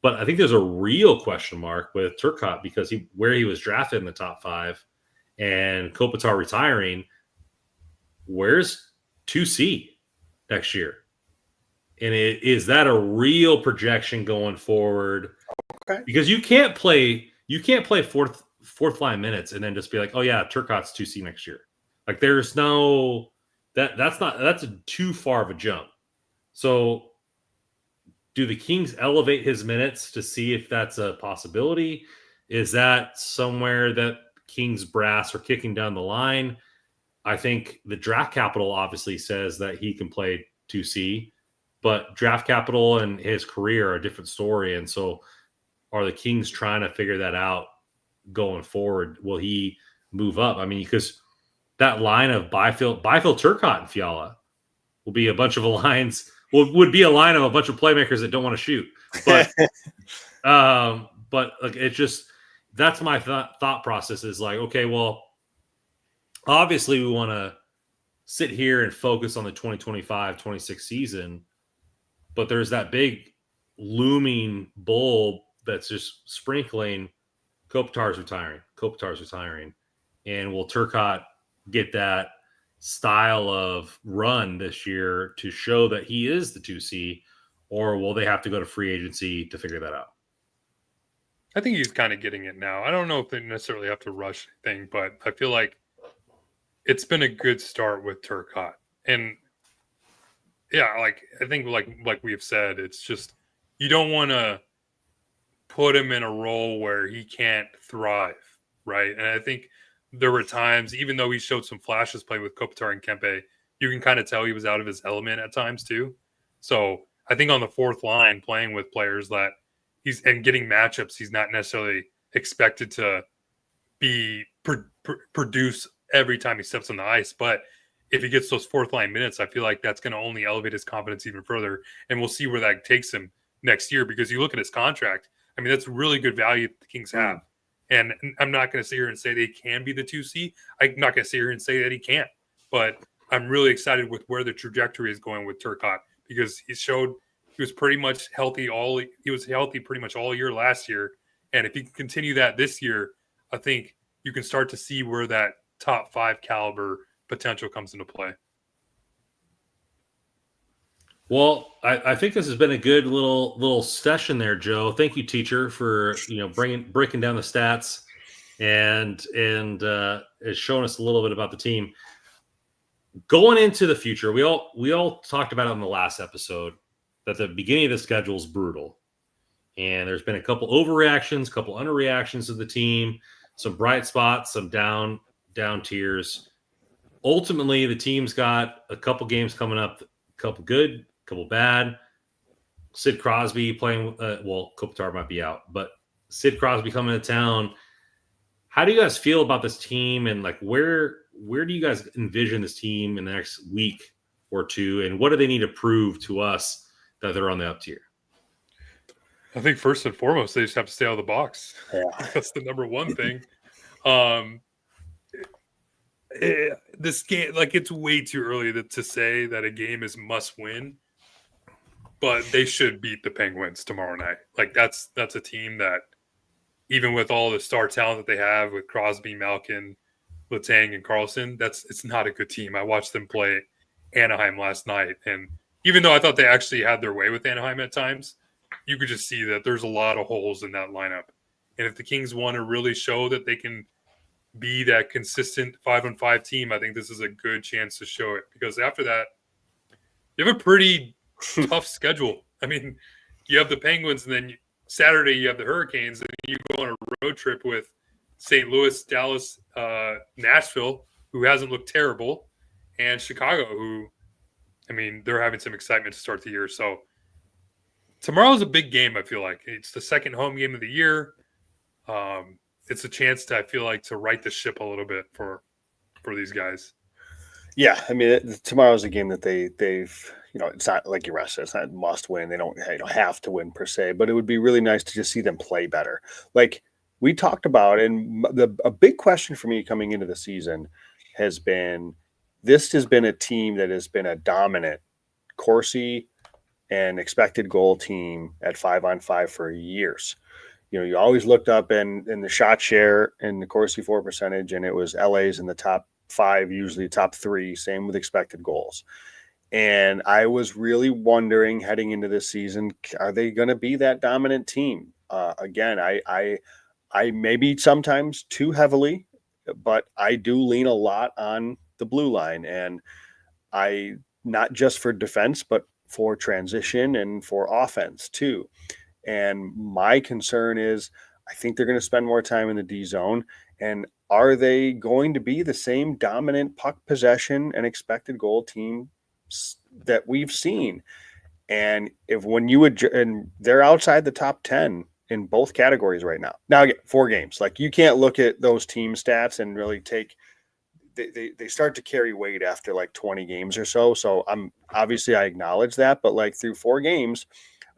But I think there's a real question mark with Turcotte because where he was drafted in the top 5 and Kopitar retiring, where's 2C next year? And is that a real projection going forward? Okay. Because you can't play fourth line minutes and then just be like, oh yeah, Turcotte's 2C next year. Like there's no that's too far of a jump. So do the Kings elevate his minutes to see if that's a possibility? Is that somewhere that Kings brass are kicking down the line? I think the draft capital obviously says that he can play 2C, but draft capital and his career are a different story. And so are the Kings trying to figure that out going forward? Will he move up? I mean, because that line of Byfield, Turcotte, and Fiala will be a bunch of lines. Would be a line of a bunch of playmakers that don't want to shoot. But like it's just that's my thought process is like, okay, well, obviously we want to sit here and focus on the 2025-26 season, but there's that big looming bulb that's just sprinkling. Kopitar's retiring. And will Turcotte get that style of run this year to show that he is the 2C, or will they have to go to free agency to figure that out? I think he's kind of getting it now. I don't know if they necessarily have to rush anything, but I feel like it's been a good start with Turcotte. And yeah, like I think like we've said, it's just you don't want to put him in a role where he can't thrive, right? And I think there were times, even though he showed some flashes playing with Kopitar and Kempe, you can kind of tell he was out of his element at times too. So I think on the fourth line, playing with players that and getting matchups, he's not necessarily expected to be produce every time he steps on the ice. But if he gets those fourth line minutes, I feel like that's going to only elevate his confidence even further. And we'll see where that takes him next year, because you look at his contract. I mean, that's really good value that the Kings have. And I'm not going to sit here and say they can be the 2C. I'm not going to sit here and say that he can't. But I'm really excited with where the trajectory is going with Turcotte, because he showed he was pretty much healthy pretty much all year last year. And if he can continue that this year, I think you can start to see where that top 5 caliber potential comes into play. Well, I think this has been a good little session there, Joe. Thank you, teacher, for breaking down the stats and showing us a little bit about the team. Going into the future, we all talked about it in the last episode that the beginning of the schedule is brutal, and there's been a couple overreactions, a couple underreactions to the team, some bright spots, some down tiers. Ultimately, the team's got a couple games coming up, a couple good, couple bad. Sid Crosby playing, Kopitar might be out, but Sid Crosby coming to town. How do you guys feel about this team, and like where do you guys envision this team in the next week or two, and what do they need to prove to us that they're on the up tier? I think first and foremost, they just have to stay out of the box. Yeah. That's the number one thing. This game, like, it's way too early to say that a game is must win, but they should beat the Penguins tomorrow night. Like that's a team that, even with all the star talent that they have with Crosby, Malkin, Letang, and Carlson, it's not a good team. I watched them play Anaheim last night, and even though I thought they actually had their way with Anaheim at times, you could just see that there's a lot of holes in that lineup. And if the Kings want to really show that they can be that consistent 5-on-5 team, I think this is a good chance to show it, because after that, you have a pretty tough schedule. I mean, you have the Penguins, and then Saturday you have the Hurricanes, and you go on a road trip with St. Louis, Dallas, Nashville, who hasn't looked terrible, and Chicago, who, I mean, they're having some excitement to start the year. So tomorrow's a big game, I feel like. It's the second home game of the year. It's a chance to, I feel like, to right the ship a little bit for these guys. Yeah, I mean, tomorrow's a game that they've it's not like your rest. It's not must win. They don't have to win per se, but it would be really nice to just see them play better. Like we talked about, and a big question for me coming into the season has been, this has been a team that has been a dominant Corsi and expected goal team at 5-on-5 for years. You always looked up in the shot share and the Corsi for percentage, and it was LA's in the top 5, usually top 3. Same with expected goals. And I was really wondering heading into this season, are they going to be that dominant team? Again, I maybe sometimes too heavily, but I do lean a lot on the blue line, and I not just for defense, but for transition and for offense too. And my concern is I think they're going to spend more time in the D zone. And are they going to be the same dominant puck possession and expected goal team that we've seen? And if when you would, and they're outside the top 10 in both categories right now. Now, again, 4 games. Like, you can't look at those team stats and really take, they start to carry weight after like 20 games or so. So I acknowledge that, but like through 4 games,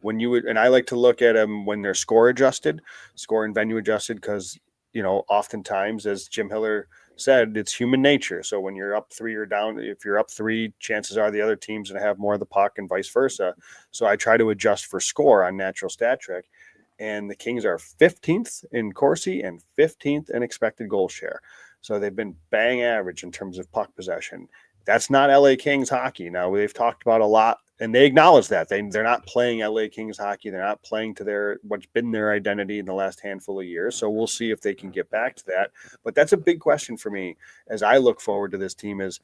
when you would, and I like to look at them when they're score and venue adjusted, because, you know, oftentimes, as Jim Hiller said, it's human nature. So when you're up 3 or down, if you're up 3, chances are the other team's going to have more of the puck and vice versa. So I try to adjust for score on Natural Stat Trick. And the Kings are 15th in Corsi and 15th in expected goal share. So they've been bang average in terms of puck possession. That's not LA Kings hockey. Now, they've talked about a lot, and they acknowledge that. They're not playing LA Kings hockey. They're not playing to what's been their identity in the last handful of years. So we'll see if they can get back to that. But that's a big question for me as I look forward to this team is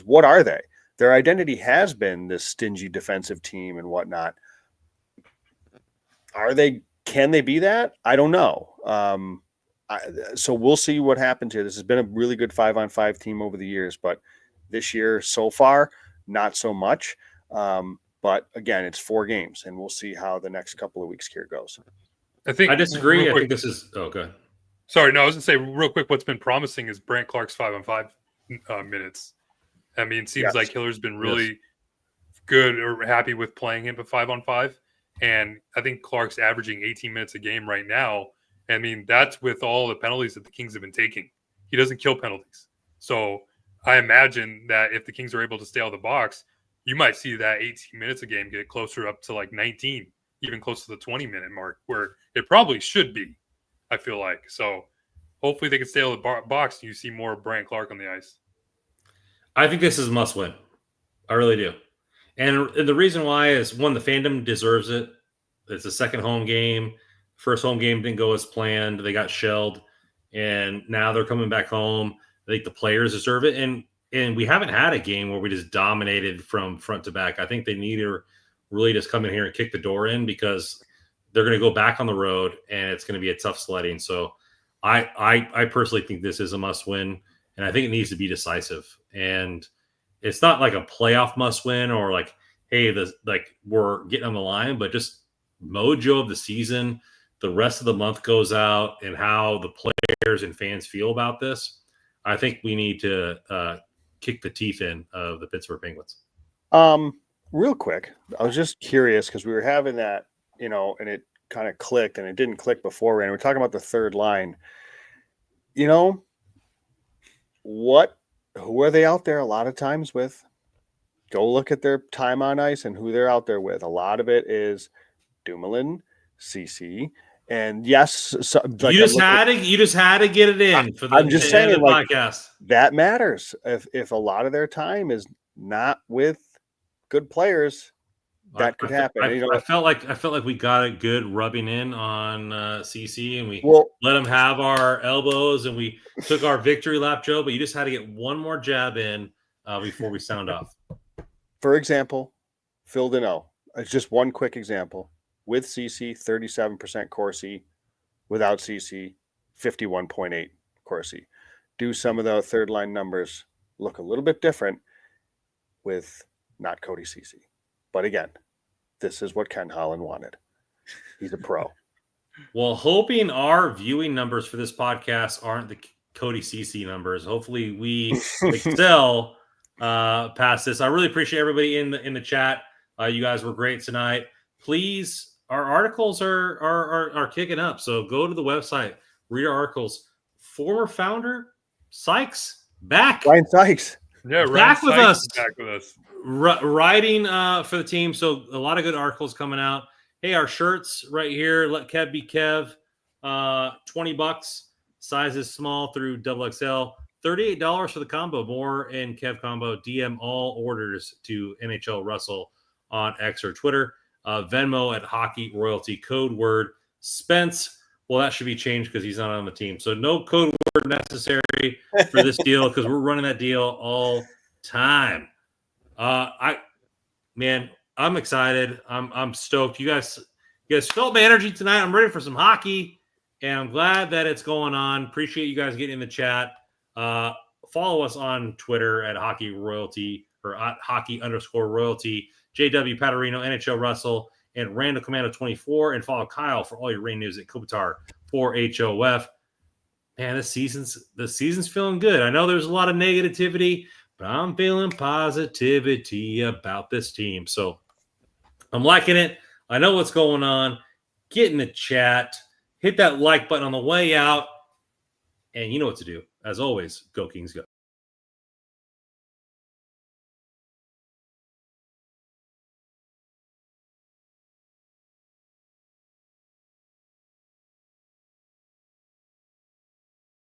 what are they? Their identity has been this stingy defensive team and whatnot. Can they be that? I don't know. So we'll see what happens here. This has been a really good 5-on-5 team over the years, but this year so far, not so much. But again, it's 4 games, and we'll see how the next couple of weeks here goes. I disagree. I think this is good. Sorry, no, I was gonna say real quick. What's been promising is Brant Clark's 5-on-5 minutes. I mean, it seems like Hiller's been really good or happy with him at 5-on-5, and I think Clark's averaging 18 minutes a game right now. I mean, that's with all the penalties that the Kings have been taking. He doesn't kill penalties, so I imagine that if the Kings are able to stay out of the box, you might see that 18 minutes a game get closer up to like 19, even close to the 20-minute mark, where it probably should be, I feel like. So hopefully they can stay out of the box and you see more Brant Clark on the ice. I think this is a must win. I really do. And the reason why is, one, the fandom deserves it. It's a second home game. First home game didn't go as planned. They got shelled. And now they're coming back home. I think the players deserve it. And we haven't had a game where we just dominated from front to back. I think they need to really just come in here and kick the door in, because they're going to go back on the road and it's going to be a tough sledding. So I personally think this is a must win, and I think it needs to be decisive. And it's not like a playoff must win or like, hey, we're getting on the line, but just mojo of the season. The rest of the month goes out, and how the players and fans feel about this. I think we need to kick the teeth in of the Pittsburgh Penguins. Real quick, I was just curious because we were having that, you know, and it kind of clicked, and it didn't click before. And we're talking about the third line. You know, who are they out there a lot of times with? Go look at their time on ice and who they're out there with. A lot of it is Dumoulin, CC, and yes, like you just had to get it in for the, I'm just saying, the like, podcast. That matters. If a lot of their time is not with good players, that could happen. I felt like we got a good rubbing in on CC, and we let him have our elbows, and we took our victory lap, Joe. But you just had to get one more jab in before we sound off. For example, Phil Deneau. It's just one quick example. With CC, 37% Corsi. Without CC, 51.8 Corsi. Do some of the third line numbers look a little bit different with not Cody CC? But again, this is what Ken Holland wanted. He's a pro. Well, hoping our viewing numbers for this podcast aren't the Cody CC numbers. Hopefully we excel past this. I really appreciate everybody in the chat. You guys were great tonight. Please, our articles are kicking up. So go to the website, read our articles. Former founder Sykes back. Ryan Sykes. Yeah, back with us. Back with us. Writing for the team. So a lot of good articles coming out. Hey, our shirts right here. Let Kev be Kev. $20. Size is small through XXL. $38 for the combo. More in Kev combo. DM all orders to NHL Russell on X or Twitter. Venmo at Hockey Royalty. Code word Spence. Well, that should be changed because he's not on the team. So no code word necessary for this deal because we're running that deal all time. I'm excited. I'm stoked. You guys felt my energy tonight. I'm ready for some hockey, and I'm glad that it's going on. Appreciate you guys getting in the chat. Follow us on Twitter at Hockey Royalty or at Hockey_Royalty. JW Paterino, NHL Russell, and Randall Commando 24, and follow Kyle for all your rain news at Kopitar for HOF. Man, the season's feeling good. I know there's a lot of negativity, but I'm feeling positivity about this team. So I'm liking it. I know what's going on. Get in the chat. Hit that like button on the way out. And you know what to do. As always, go Kings, go.